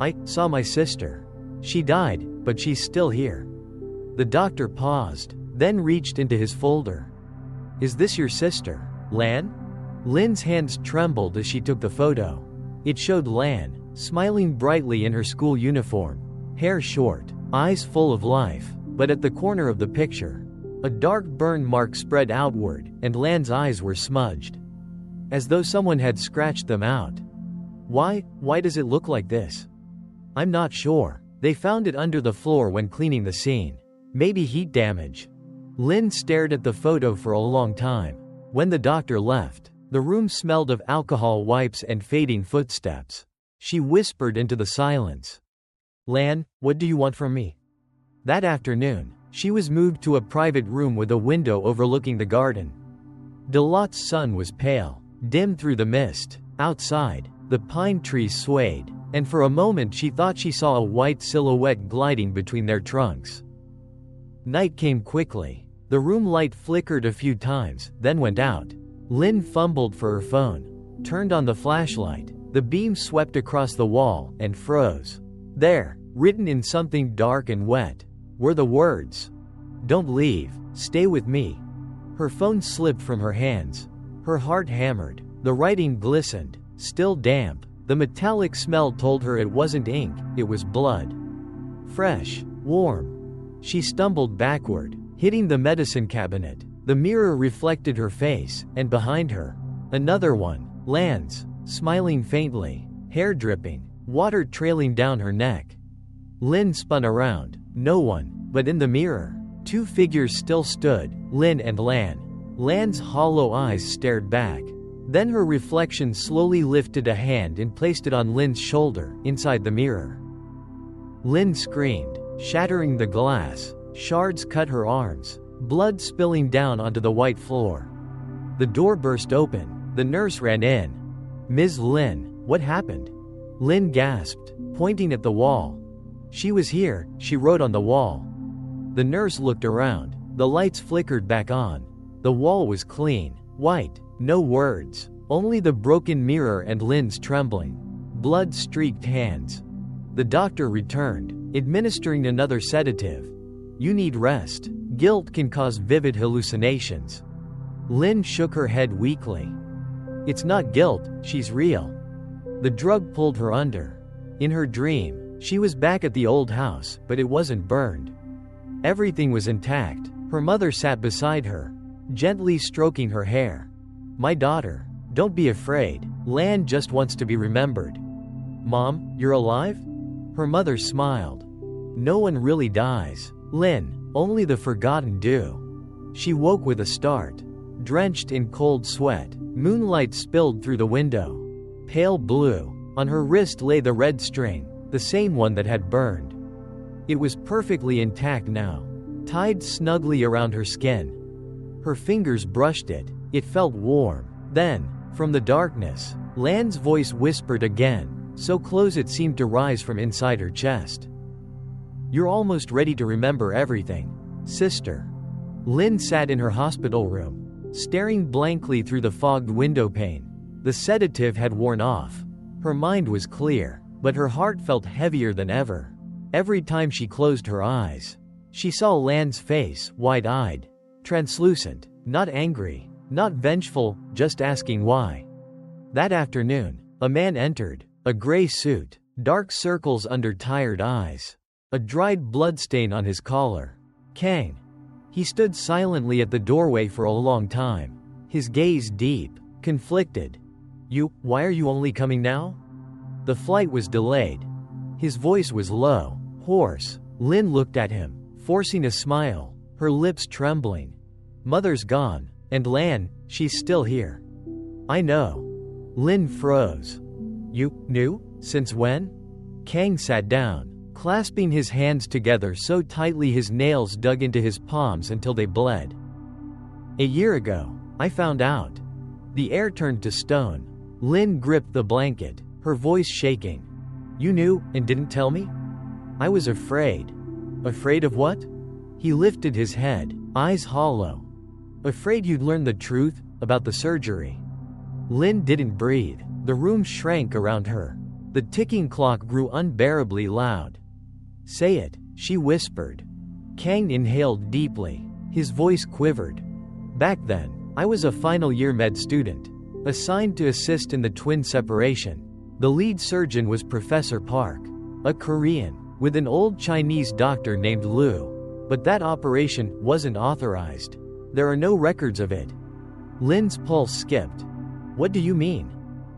"I saw my sister. She died, but she's still here." The doctor paused, then reached into his folder. "Is this your sister, Lan?" Lin's hands trembled as she took the photo. It showed Lan, smiling brightly in her school uniform, hair short, eyes full of life, but at the corner of the picture, a dark burn mark spread outward, and Lan's eyes were smudged, as though someone had scratched them out. Why does it look like this?" "I'm not sure. They found it under the floor when cleaning the scene. Maybe heat damage." Lin stared at the photo for a long time. When the doctor left, the room smelled of alcohol wipes and fading footsteps. She whispered into the silence, "Lan, what do you want from me?" That afternoon, she was moved to a private room with a window overlooking the garden. Dalat's sun was pale, dim through the mist. Outside, the pine trees swayed, and for a moment she thought she saw a white silhouette gliding between their trunks. Night came quickly. The room light flickered a few times, then went out. Lin fumbled for her phone, turned on the flashlight. The beam swept across the wall and froze. There, written in something dark and wet, were the words, "Don't leave, stay with me." Her phone slipped from her hands. Her heart hammered. The writing glistened, still damp. The metallic smell told her it wasn't ink, it was blood. Fresh, warm. She stumbled backward, hitting the medicine cabinet. The mirror reflected her face, and behind her, another one, Lan's, smiling faintly, hair dripping, water trailing down her neck. Lin spun around. No one, but in the mirror, two figures still stood, Lin and Lan. Lan's hollow eyes stared back. Then her reflection slowly lifted a hand and placed it on Lin's shoulder, inside the mirror. Lin screamed, shattering the glass. Shards cut her arms, blood spilling down onto the white floor. The door burst open. The nurse ran in. "Ms. Lin, what happened?" Lin gasped, pointing at the wall. "She was here," she wrote on the wall. The nurse looked around. The lights flickered back on. The wall was clean, white, no words, only the broken mirror and Lin's trembling, blood-streaked hands. The doctor returned, administering another sedative. "You need rest. Guilt can cause vivid hallucinations." Lin shook her head weakly. "It's not guilt, she's real." The drug pulled her under. In her dream, she was back at the old house, but it wasn't burned. Everything was intact. Her mother sat beside her, gently stroking her hair. "My daughter, don't be afraid. Lan just wants to be remembered." "Mom, you're alive?" Her mother smiled. "No one really dies, Lin, only the forgotten do." She woke with a start. Drenched in cold sweat, moonlight spilled through the window. Pale blue. On her wrist lay the red string, the same one that had burned. It was perfectly intact now, tied snugly around her skin. Her fingers brushed it. It felt warm. Then, from the darkness, Lan's voice whispered again, so close it seemed to rise from inside her chest. "You're almost ready to remember everything, sister." Lin sat in her hospital room, staring blankly through the fogged window pane. The sedative had worn off. Her mind was clear, but her heart felt heavier than ever. Every time she closed her eyes, she saw Lan's face, wide-eyed, translucent, not angry, not vengeful, just asking why. That afternoon, a man entered, a gray suit, dark circles under tired eyes, a dried bloodstain on his collar. Kang. He stood silently at the doorway for a long time, his gaze deep, conflicted. Why are you only coming now?" The flight was delayed. His voice was low, hoarse. Lin looked at him, forcing a smile, her lips trembling. "Mother's gone, and Lan, she's still here." "I know." Lin froze. "You knew? Since when?" Kang sat down, clasping his hands together so tightly his nails dug into his palms until they bled. "A year ago, I found out." The air turned to stone. Lin gripped the blanket, her voice shaking. "You knew, and didn't tell me?" "I was afraid." "Afraid of what?" He lifted his head, eyes hollow. "Afraid you'd learn the truth about the surgery." Lin didn't breathe. The room shrank around her. The ticking clock grew unbearably loud. "Say it," she whispered. Kang inhaled deeply. His voice quivered. "Back then, I was a final-year med student, assigned to assist in the twin separation. The lead surgeon was Professor Park, a Korean, with an old Chinese doctor named Lu. But that operation wasn't authorized. There are no records of it." Lin's pulse skipped. "What do you mean?"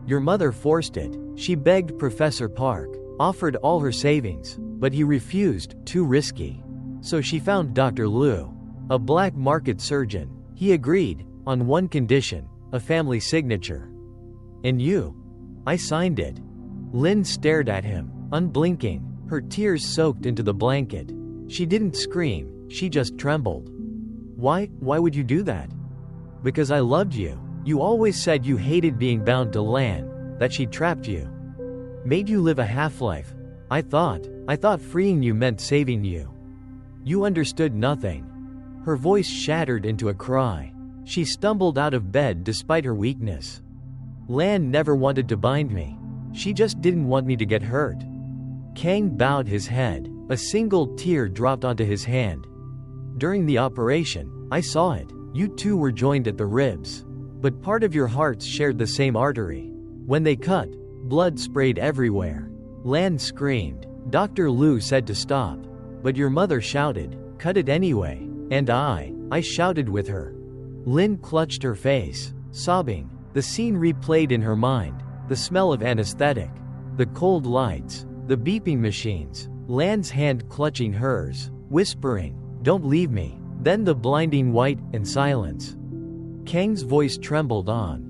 "Your mother forced it. She begged Professor Park, offered all her savings, but he refused, too risky. So she found Dr. Lu, a black market surgeon. He agreed, on one condition, a family signature." "And you?" "I signed it." Lin stared at him, unblinking, her tears soaked into the blanket. She didn't scream, she just trembled. Why would you do that?" "Because I loved you. You always said you hated being bound to Lan, that she trapped you. Made you live a half-life. I thought freeing you meant saving you. You understood nothing." Her voice shattered into a cry. She stumbled out of bed despite her weakness. "Lan never wanted to bind me. She just didn't want me to get hurt." Kang bowed his head. A single tear dropped onto his hand. "During the operation, I saw it. You two were joined at the ribs. But part of your hearts shared the same artery. When they cut, blood sprayed everywhere." Lan screamed. Dr. Lu said to stop. But your mother shouted, "Cut it anyway." And I shouted with her. Lin clutched her face, sobbing. The scene replayed in her mind. The smell of anesthetic. The cold lights. The beeping machines. Lan's hand clutching hers, whispering, "Don't leave me." Then the blinding white and silence. Kang's voice trembled on.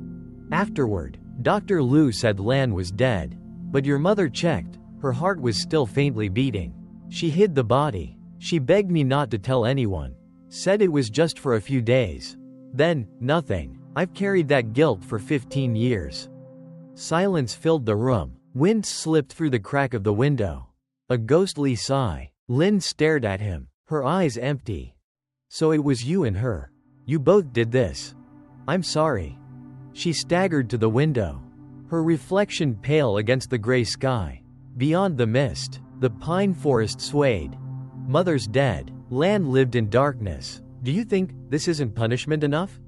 "Afterward, Dr. Lu said Lan was dead. But your mother checked. Her heart was still faintly beating. She hid the body. She begged me not to tell anyone. Said it was just for a few days. Then, nothing. I've carried that guilt for 15 years." Silence filled the room. Wind slipped through the crack of the window. A ghostly sigh. Lin stared at him, her eyes empty. "So it was you and her. You both did this." "I'm sorry." She staggered to the window, her reflection pale against the gray sky. Beyond the mist, the pine forest swayed. "Mother's dead. Lan lived in darkness. Do you think this isn't punishment enough?"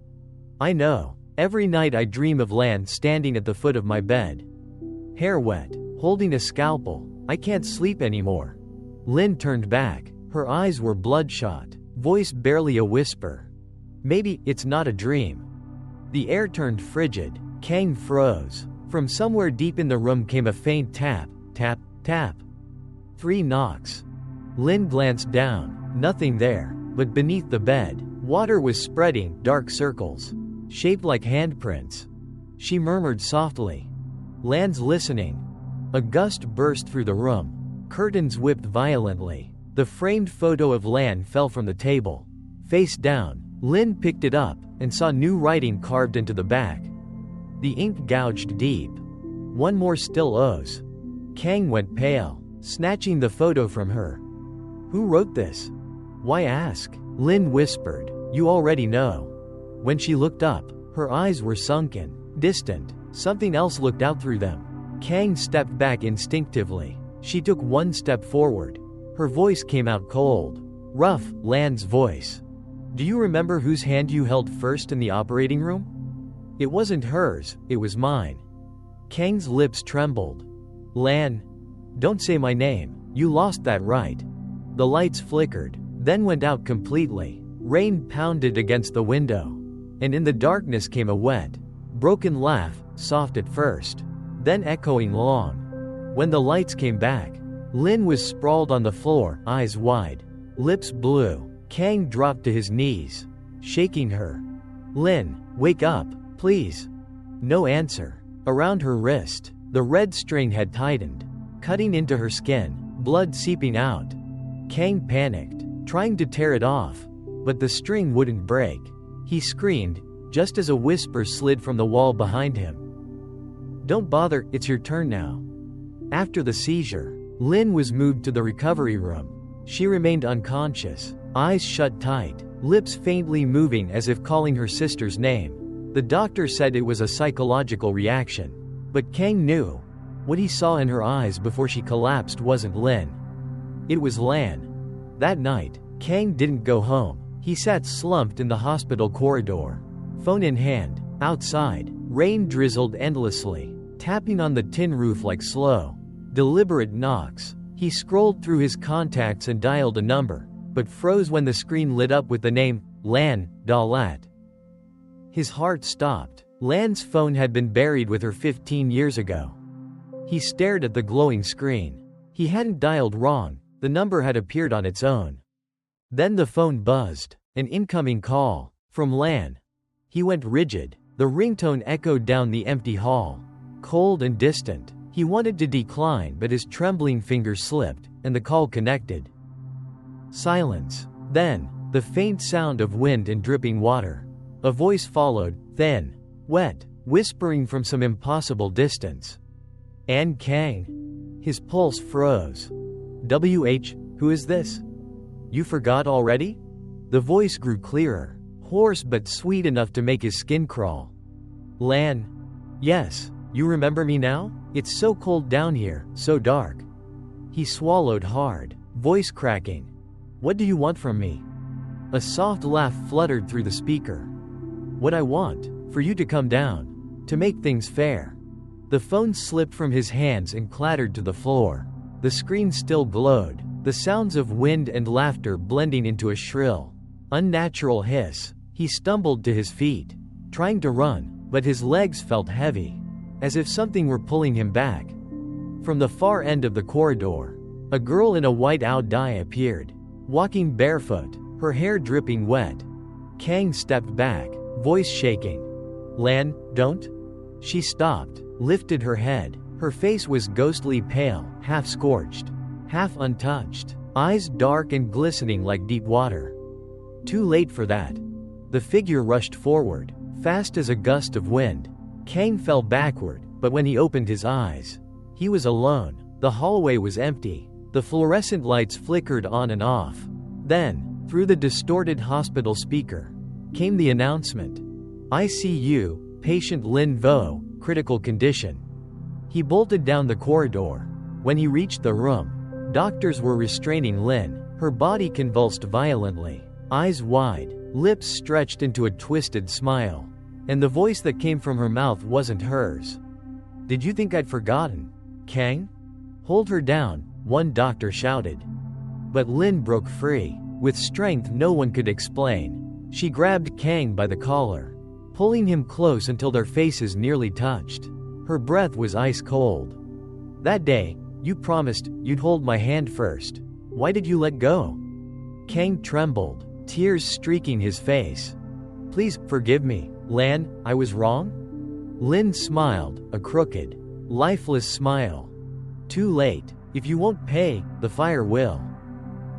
"I know. Every night I dream of Lan standing at the foot of my bed. Hair wet, holding a scalpel. I can't sleep anymore." Lin turned back. Her eyes were bloodshot, voice barely a whisper. "Maybe it's not a dream." The air turned frigid. Kang froze. From somewhere deep in the room came a faint tap, tap, tap. 3 knocks. Lin glanced down. Nothing there, but beneath the bed, Water was spreading, dark circles, shaped like handprints. She murmured softly. "Lan's listening." A gust burst through the room. Curtains whipped violently. The framed photo of Lan fell from the table. Face down, Lin picked it up and saw new writing carved into the back. The ink gouged deep. "One more still owes." Kang went pale, snatching the photo from her. "Who wrote this?" "Why ask?" Lin whispered. "You already know." When she looked up, her eyes were sunken, distant. Something else looked out through them. Kang stepped back instinctively. She took one step forward. Her voice came out cold. Rough, Lan's voice. "Do you remember whose hand you held first in the operating room?" "It wasn't hers, it was mine." Kang's lips trembled. "Lan, don't say my name, you lost that right." The lights flickered, then went out completely. Rain pounded against the window. And in the darkness came a wet, broken laugh, soft at first, then echoing long. When the lights came back, Lin was sprawled on the floor, eyes wide, lips blue. Kang dropped to his knees, shaking her. "Lin, wake up, please." No answer. Around her wrist, the red string had tightened, cutting into her skin, blood seeping out. Kang panicked, trying to tear it off, but the string wouldn't break. He screamed, just as a whisper slid from the wall behind him. "Don't bother, it's your turn now." After the seizure, Lin was moved to the recovery room. She remained unconscious, eyes shut tight, lips faintly moving as if calling her sister's name. The doctor said it was a psychological reaction. But Kang knew. What he saw in her eyes before she collapsed wasn't Lin. It was Lan. That night, Kang didn't go home. He sat slumped in the hospital corridor, phone in hand. Outside, rain drizzled endlessly, tapping on the tin roof like slow, deliberate knocks. He scrolled through his contacts and dialed a number, but froze when the screen lit up with the name, Lan, Dalat. His heart stopped. Lan's phone had been buried with her 15 years ago. He stared at the glowing screen. He hadn't dialed wrong, the number had appeared on its own. Then the phone buzzed, an incoming call, from Lan. He went rigid, the ringtone echoed down the empty hall, cold and distant. He wanted to decline but his trembling fingers slipped, and the call connected. Silence. Then, the faint sound of wind and dripping water. A voice followed, thin, wet, whispering from some impossible distance. "Ann Kang." His pulse froze. Who is this? "You forgot already?" The voice grew clearer, hoarse but sweet enough to make his skin crawl. "Lan. Yes, you remember me now? It's so cold down here, so dark." He swallowed hard, voice cracking. "What do you want from me?" A soft laugh fluttered through the speaker. "What I want, for you to come down, to make things fair." The phone slipped from his hands and clattered to the floor. The screen still glowed, the sounds of wind and laughter blending into a shrill, unnatural hiss. He stumbled to his feet, trying to run, but his legs felt heavy, as if something were pulling him back. From the far end of the corridor, a girl in a white dye appeared, walking barefoot, her hair dripping wet. Kang stepped back, voice shaking. "Lan, don't." She stopped, lifted her head. Her face was ghostly pale, half scorched, half untouched, eyes dark and glistening like deep water. Too late for that. The figure rushed forward, fast as a gust of wind. Kang fell backward, but when he opened his eyes, he was alone. The hallway was empty. The fluorescent lights flickered on and off. Then, through the distorted hospital speaker, came the announcement. "ICU, patient Lin Vo, critical condition." He bolted down the corridor. When he reached the room, doctors were restraining Lin. Her body convulsed violently, eyes wide, lips stretched into a twisted smile. And the voice that came from her mouth wasn't hers. "Did you think I'd forgotten, Kang?" "Hold her down," one doctor shouted. But Lin broke free, with strength no one could explain. She grabbed Kang by the collar, pulling him close until their faces nearly touched. Her breath was ice cold. "That day, you promised you'd hold my hand first. Why did you let go?" Kang trembled, tears streaking his face. "Please, forgive me, Lan, I was wrong?" Lin smiled, a crooked, lifeless smile. "Too late. If you won't pay, the fire will."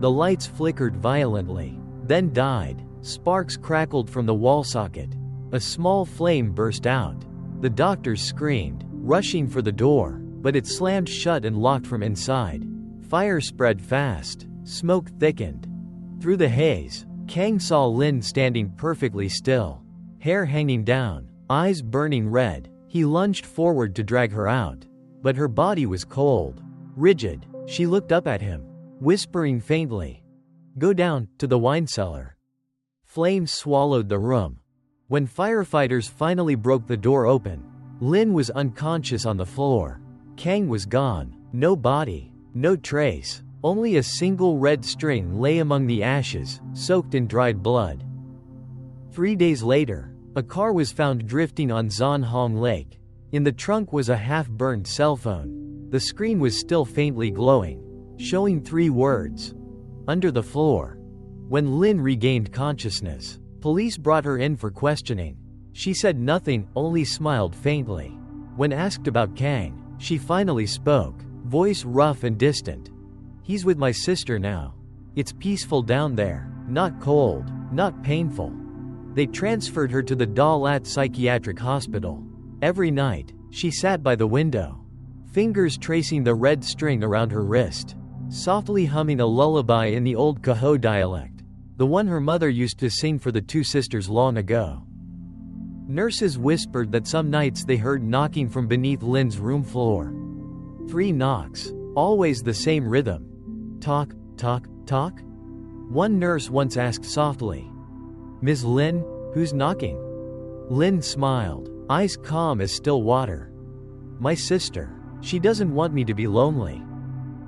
The lights flickered violently, then died. Sparks crackled from the wall socket. A small flame burst out. The doctors screamed, rushing for the door, but it slammed shut and locked from inside. Fire spread fast. Smoke thickened. Through the haze, Kang saw Lin standing perfectly still, hair hanging down, eyes burning red. He lunged forward to drag her out, but her body was cold, rigid. She looked up at him, whispering faintly, "Go down to the wine cellar." Flames swallowed the room. When firefighters finally broke the door open, Lin was unconscious on the floor. Kang was gone. No body, no trace. Only a single red string lay among the ashes, soaked in dried blood. 3 days later, a car was found drifting on Zan Hong Lake. In the trunk was a half-burned cell phone. The screen was still faintly glowing, showing 3 words. "Under the floor." When Lin regained consciousness, police brought her in for questioning. She said nothing, only smiled faintly. When asked about Kang, she finally spoke, voice rough and distant. "He's with my sister now. It's peaceful down there, not cold, not painful." They transferred her to the Dalat psychiatric hospital. Every night, she sat by the window, fingers tracing the red string around her wrist, softly humming a lullaby in the old Kaho dialect, the one her mother used to sing for the 2 sisters long ago. Nurses whispered that some nights they heard knocking from beneath Lin's room floor. 3 knocks, always the same rhythm. Talk, talk, talk? One nurse once asked softly, "Ms. Lin, who's knocking?" Lin smiled, eyes calm as still water. "My sister. She doesn't want me to be lonely."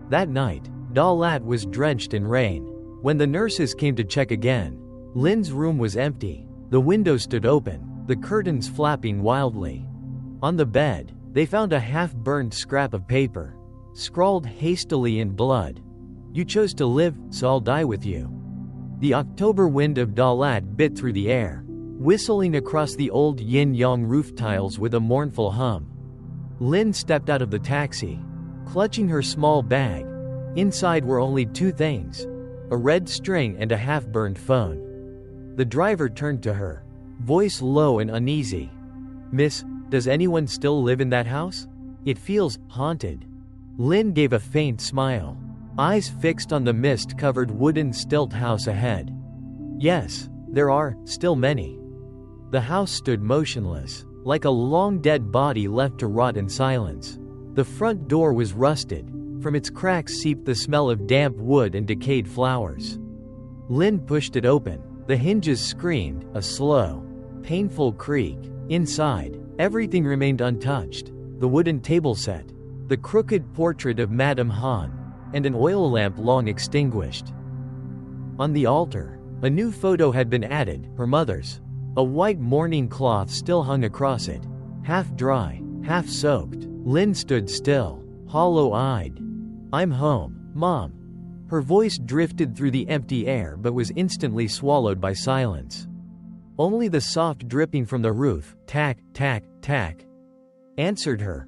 That night, Dalat was drenched in rain. When the nurses came to check again, Lin's room was empty. The window stood open, the curtains flapping wildly. On the bed, they found a half-burned scrap of paper, scrawled hastily in blood. "You chose to live, so I'll die with you." The October wind of Dalat bit through the air, whistling across the old yin-yang roof tiles with a mournful hum. Lin stepped out of the taxi, clutching her small bag. Inside were only 2 things, a red string and a half-burned phone. The driver turned to her, voice low and uneasy. "Miss, does anyone still live in that house? It feels haunted." Lin gave a faint smile, eyes fixed on the mist-covered wooden stilt house ahead. "Yes, there are still many." The house stood motionless, like a long-dead body left to rot in silence. The front door was rusted. From its cracks seeped the smell of damp wood and decayed flowers. Lin pushed it open. The hinges screamed, a slow, painful creak. Inside, everything remained untouched. The wooden table set, the crooked portrait of Madame Han, and an oil lamp long extinguished. On the altar, a new photo had been added, her mother's. A white mourning cloth still hung across it, half dry, half soaked. Lin stood still, hollow-eyed. "I'm home, Mom." Her voice drifted through the empty air but was instantly swallowed by silence. Only the soft dripping from the roof, tack, tack, tack, answered her.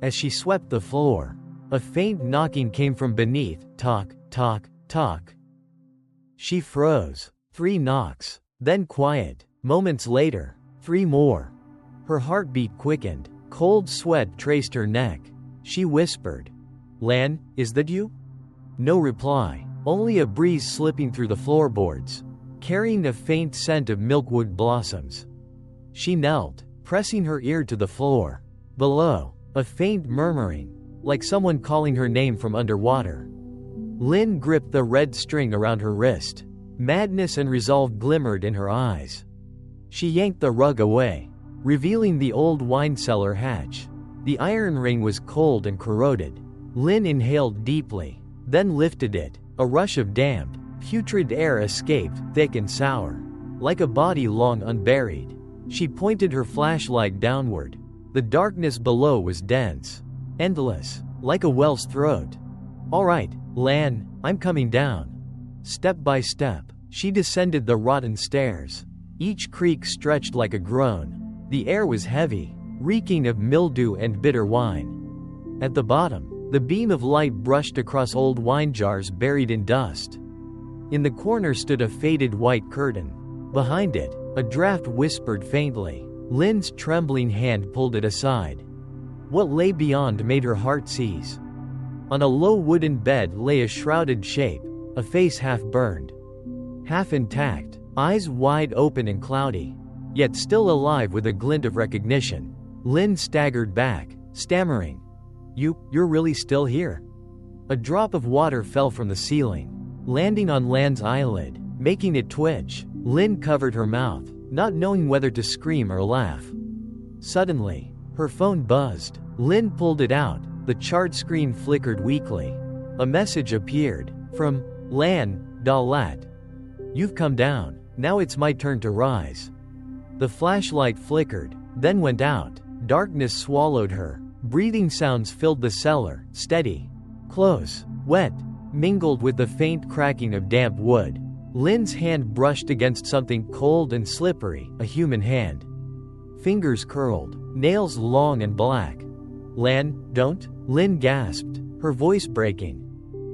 As she swept the floor, a faint knocking came from beneath, talk, talk, talk. She froze. 3 knocks, then quiet. Moments later, 3 more. Her heartbeat quickened. Cold sweat traced her neck. She whispered, "Lan, is that you?" No reply, only a breeze slipping through the floorboards, carrying a faint scent of milkwood blossoms. She knelt, pressing her ear to the floor. Below, a faint murmuring, like someone calling her name from underwater. Lin gripped the red string around her wrist. Madness and resolve glimmered in her eyes. She yanked the rug away, revealing the old wine cellar hatch. The iron ring was cold and corroded. Lin inhaled deeply, then lifted it. A rush of damp, putrid air escaped, thick and sour, like a body long unburied. She pointed her flashlight downward. The darkness below was dense, endless, like a whale's throat. "All right, Lan, I'm coming down." Step by step, She descended the rotten stairs. Each creak stretched like a groan. The air was heavy, reeking of mildew and bitter wine. At the bottom, the beam of light brushed across old wine jars buried in dust. In the corner stood a faded white curtain. Behind it, a draft whispered faintly. Lynn's trembling hand pulled it aside. What lay beyond made her heart seize. On a low wooden bed lay a shrouded shape, a face half burned, half intact, eyes wide open and cloudy, yet still alive with a glint of recognition. Lynn staggered back, stammering, You're really still here?" A drop of water fell from the ceiling, landing on Lan's eyelid, making it twitch. Lynn covered her mouth, not knowing whether to scream or laugh. Suddenly, her phone buzzed. Lynn pulled it out. The charred screen flickered weakly. A message appeared. From Lan, Dalat. "You've come down. Now it's my turn to rise." The flashlight flickered, then went out. Darkness swallowed her. Breathing sounds filled the cellar, steady, close, wet, mingled with the faint cracking of damp wood. Lynn's hand brushed against something cold and slippery, a human hand. Fingers curled, nails long and black. "Lan, don't," Lynn gasped, her voice breaking.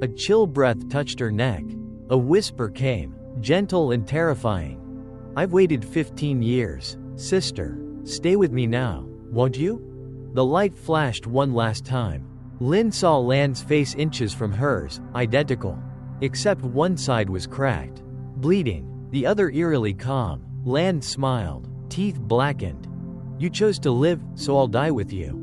A chill breath touched her neck. A whisper came, gentle and terrifying. "I've waited 15 years. Sister, stay with me now, won't you?" The light flashed one last time. Lynn saw Lan's face inches from hers, identical. Except one side was cracked, bleeding, the other eerily calm. Lan smiled, teeth blackened. "You chose to live, so I'll die with you."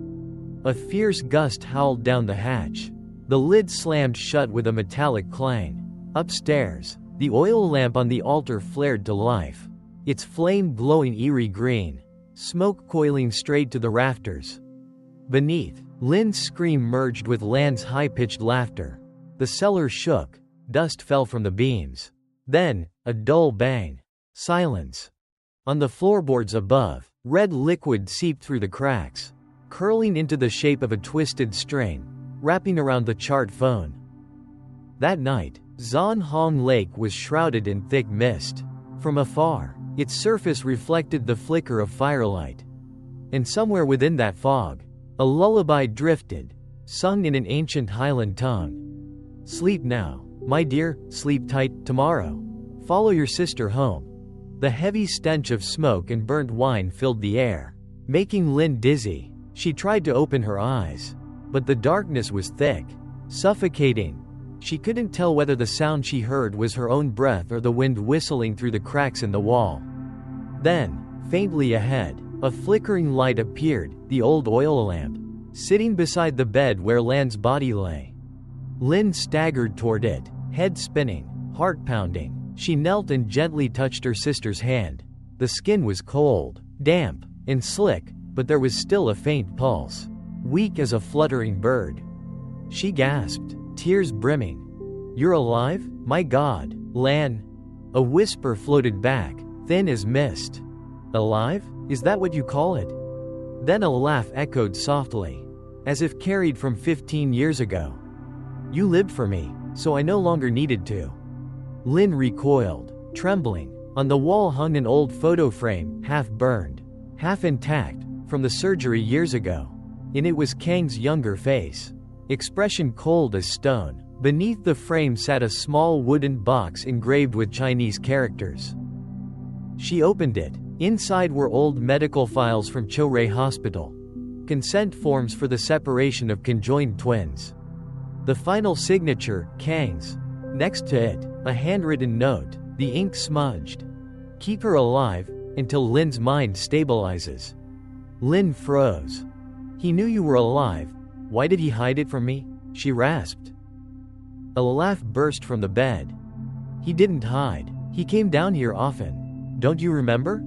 A fierce gust howled down the hatch. The lid slammed shut with a metallic clang. Upstairs, the oil lamp on the altar flared to life, its flame glowing eerie green, smoke coiling straight to the rafters. Beneath, Lynn's scream merged with Lan's high-pitched laughter. The cellar shook, dust fell from the beams. Then, a dull bang. Silence. On the floorboards above, red liquid seeped through the cracks, curling into the shape of a twisted string, wrapping around the charred phone. That night, Zon Hong Lake was shrouded in thick mist. From afar, its surface reflected the flicker of firelight. And somewhere within that fog, a lullaby drifted, sung in an ancient Highland tongue. "Sleep now, my dear, sleep tight, tomorrow. Follow your sister home." The heavy stench of smoke and burnt wine filled the air, making Lynn dizzy. She tried to open her eyes, but the darkness was thick, suffocating. She couldn't tell whether the sound she heard was her own breath or the wind whistling through the cracks in the wall. Then, faintly ahead, a flickering light appeared, the old oil lamp, sitting beside the bed where Lan's body lay. Lynn staggered toward it, head spinning, heart pounding. She knelt and gently touched her sister's hand. The skin was cold, damp, and slick, but there was still a faint pulse, weak as a fluttering bird. She gasped, tears brimming. "You're alive? My God, Lan." A whisper floated back, thin as mist. "Alive? Is that what you call it?" Then a laugh echoed softly, as if carried from 15 years ago. "You lived for me, so I no longer needed to." Lynn recoiled, trembling. On the wall hung an old photo frame, half burned, half intact, from the surgery years ago. In it was Kang's younger face, expression cold as stone. Beneath the frame sat a small wooden box engraved with Chinese characters. She opened it. Inside were old medical files from Choray Hospital, consent forms for the separation of conjoined twins. The final signature, Kang's. Next to it, a handwritten note, the ink smudged. "Keep her alive, until Lynn's mind stabilizes." Lynn froze. "He knew you were alive. Why did he hide it from me?" she rasped. A laugh burst from the bed. "He didn't hide. He came down here often. Don't you remember?"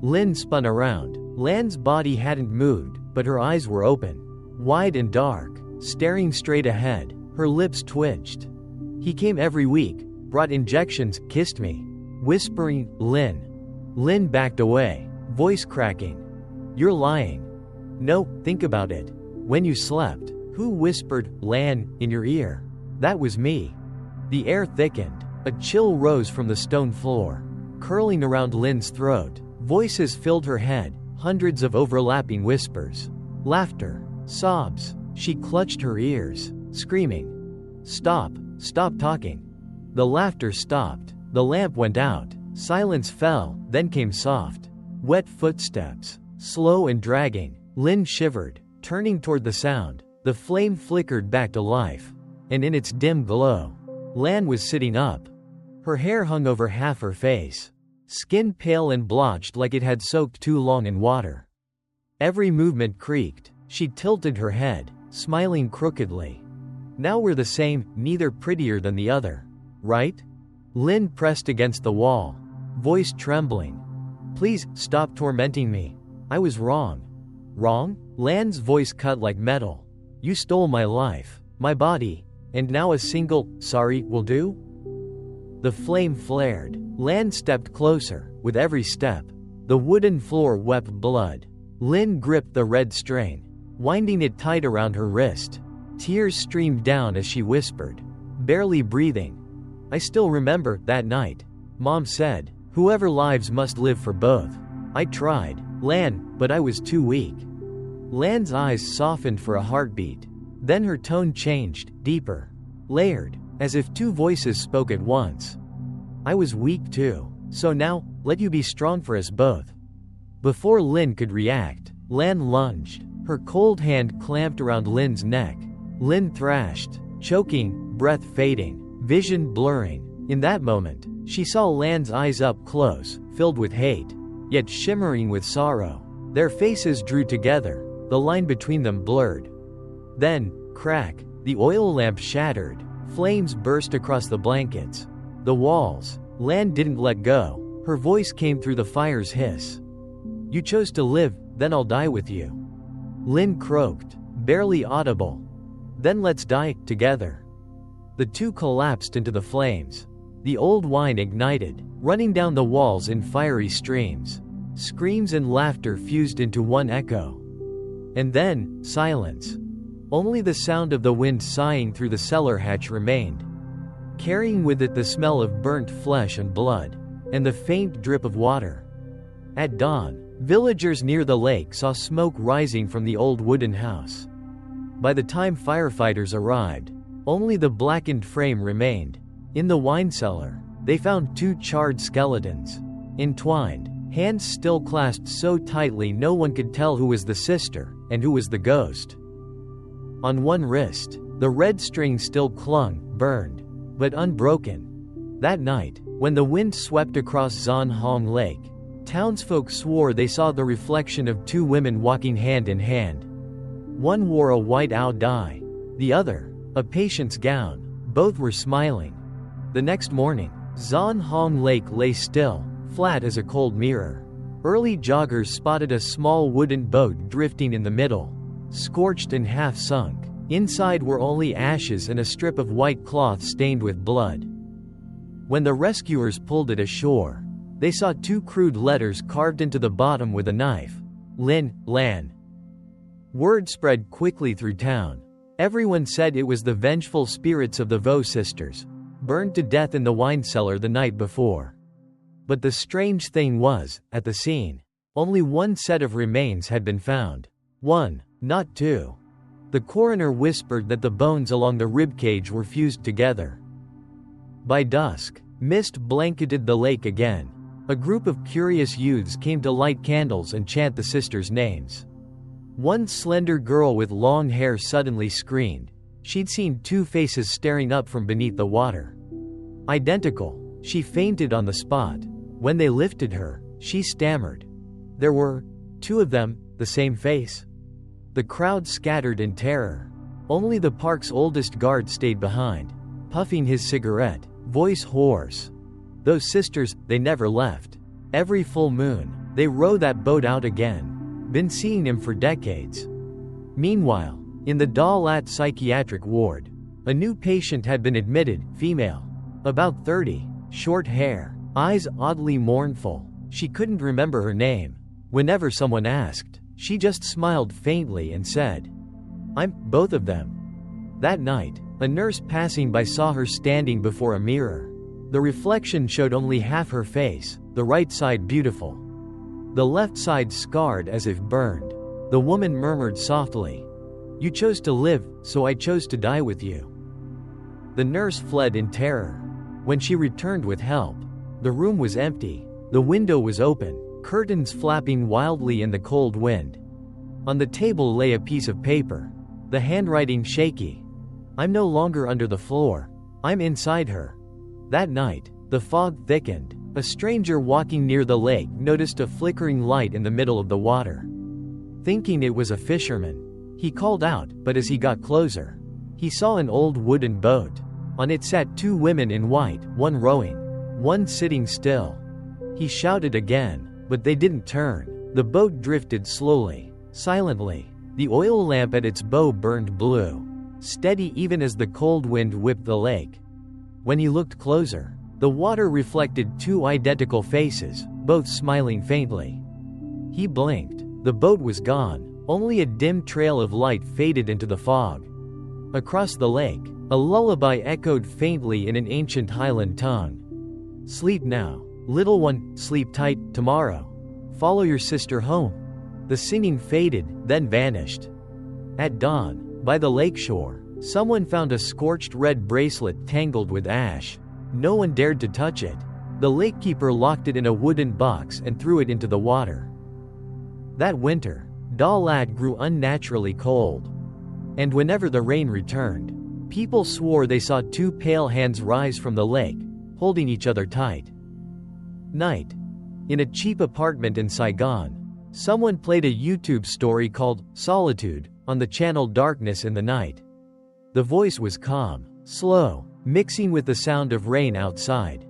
Lynn spun around. Lan's body hadn't moved, but her eyes were open, wide and dark, staring straight ahead. Her lips twitched. "He came every week, brought injections, kissed me." Whispering, "Lynn." Lynn backed away, voice cracking. "You're lying." "No, think about it. When you slept, who whispered, 'Lan,' in your ear?" "That was me." The air thickened. A chill rose from the stone floor, curling around Lynn's throat. Voices filled her head, hundreds of overlapping whispers. Laughter. Sobs. She clutched her ears, screaming, "Stop! Stop talking!" The laughter stopped. The lamp went out. Silence fell, then came soft, wet footsteps, slow and dragging. Lynn shivered, turning toward the sound. The flame flickered back to life, and in its dim glow, Lan was sitting up. Her hair hung over half her face, skin pale and blotched like it had soaked too long in water. Every movement creaked. She tilted her head, smiling crookedly. "Now we're the same, neither prettier than the other, right?" Lynn pressed against the wall, voice trembling. "Please, stop tormenting me. I was wrong." "Wrong?" Lan's voice cut like metal. "You stole my life, my body, and now a single sorry will do?" The flame flared. Lan stepped closer. With every step, the wooden floor wept blood. Lynn gripped the red string, winding it tight around her wrist. Tears streamed down as she whispered, barely breathing, "I still remember that night. Mom said, whoever lives must live for both. I tried, Lan, but I was too weak." Lan's eyes softened for a heartbeat. Then her tone changed, deeper, layered, as if two voices spoke at once. "I was weak too. So now, let you be strong for us both." Before Lynn could react, Lan lunged. Her cold hand clamped around Lynn's neck. Lynn thrashed, choking, breath fading, vision blurring. In that moment, she saw Lan's eyes up close, filled with hate, yet shimmering with sorrow. Their faces drew together, the line between them blurred. Then, crack, the oil lamp shattered. Flames burst across the blankets. The walls. Lan didn't let go. Her voice came through the fire's hiss. "You chose to live, then I'll die with you." Lynn croaked, barely audible. "Then let's die, together." The two collapsed into the flames. The old wine ignited, running down the walls in fiery streams. Screams and laughter fused into one echo. And then, silence. Only the sound of the wind sighing through the cellar hatch remained, carrying with it the smell of burnt flesh and blood, and the faint drip of water. At dawn, villagers near the lake saw smoke rising from the old wooden house. By the time firefighters arrived, only the blackened frame remained. In the wine cellar, they found two charred skeletons, entwined, hands still clasped so tightly no one could tell who was the sister and who was the ghost. On one wrist, the red string still clung, burned, but unbroken. That night, when the wind swept across Zon Hong Lake, townsfolk swore they saw the reflection of two women walking hand in hand. One wore a white ao dai, the other, a patient's gown. Both were smiling. The next morning, Zon Hong Lake lay still, flat as a cold mirror. Early joggers spotted a small wooden boat drifting in the middle, scorched and half sunk. Inside were only ashes and a strip of white cloth stained with blood. When the rescuers pulled it ashore, they saw two crude letters carved into the bottom with a knife. Lin, Lan. Word spread quickly through town. Everyone said it was the vengeful spirits of the Vo sisters, burned to death in the wine cellar the night before. But the strange thing was, at the scene, only one set of remains had been found. One, not two. The coroner whispered that the bones along the ribcage were fused together. By dusk, mist blanketed the lake again. A group of curious youths came to light candles and chant the sisters' names. One slender girl with long hair suddenly screamed. She'd seen two faces staring up from beneath the water. Identical. She fainted on the spot. When they lifted her, she stammered. There were two of them, the same face. The crowd scattered in terror. Only the park's oldest guard stayed behind, puffing his cigarette, voice hoarse. Those sisters, they never left. Every full moon, they row that boat out again. Been seeing him for decades. Meanwhile, in the Dalat psychiatric ward, a new patient had been admitted, female. About 30, short hair, eyes oddly mournful. She couldn't remember her name. Whenever someone asked, she just smiled faintly and said, "I'm both of them." That night, a nurse passing by saw her standing before a mirror. The reflection showed only half her face, the right side beautiful, the left side scarred as if burned. The woman murmured softly, "You chose to live, so I chose to die with you." The nurse fled in terror. When she returned with help, the room was empty. The window was open, curtains flapping wildly in the cold wind. On the table lay a piece of paper, the handwriting shaky. "I'm no longer under the floor. I'm inside her." That night, the fog thickened. A stranger walking near the lake noticed a flickering light in the middle of the water. Thinking it was a fisherman, he called out, but as he got closer, he saw an old wooden boat. On it sat two women in white, one rowing, one sitting still. He shouted again, but they didn't turn. The boat drifted slowly, silently. The oil lamp at its bow burned blue, steady even as the cold wind whipped the lake. When he looked closer, the water reflected two identical faces, both smiling faintly. He blinked. The boat was gone. Only a dim trail of light faded into the fog. Across the lake, a lullaby echoed faintly in an ancient Highland tongue. "Sleep now, little one, sleep tight, tomorrow. Follow your sister home." The singing faded, then vanished. At dawn, by the lakeshore, someone found a scorched red bracelet tangled with ash. No one dared to touch it. The lakekeeper locked it in a wooden box and threw it into the water. That winter, Dalat grew unnaturally cold. And whenever the rain returned, people swore they saw two pale hands rise from the lake, holding each other tight. Night. In a cheap apartment in Saigon, someone played a YouTube story called Solitude on the channel Darkness in the Night. The voice was calm, slow, mixing with the sound of rain outside.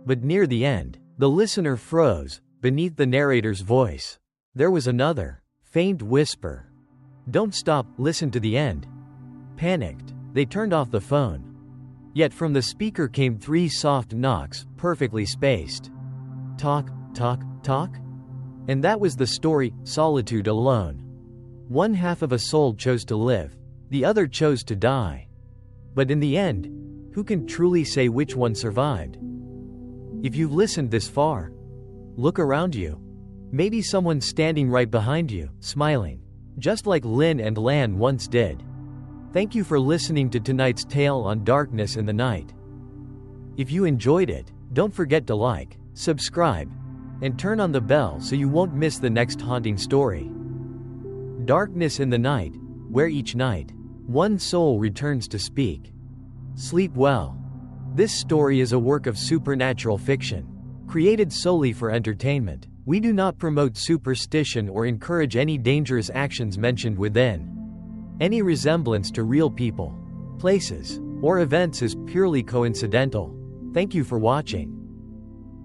But near the end, the listener froze beneath the narrator's voice. There was another, faint whisper. "Don't stop, listen to the end." Panicked, they turned off the phone. Yet from the speaker came three soft knocks, perfectly spaced. Talk, talk, talk? And that was the story, Solitude alone. One half of a soul chose to live, the other chose to die. But in the end, who can truly say which one survived? If you've listened this far, look around you. Maybe someone's standing right behind you, smiling, just like Lynn and Lan once did. Thank you for listening to tonight's tale on Darkness in the Night. If you enjoyed it, don't forget to like, subscribe, and turn on the bell so you won't miss the next haunting story. Darkness in the Night, where each night, one soul returns to speak. Sleep well. This story is a work of supernatural fiction, created solely for entertainment. We do not promote superstition or encourage any dangerous actions mentioned within. Any resemblance to real people, places, or events is purely coincidental. Thank you for watching.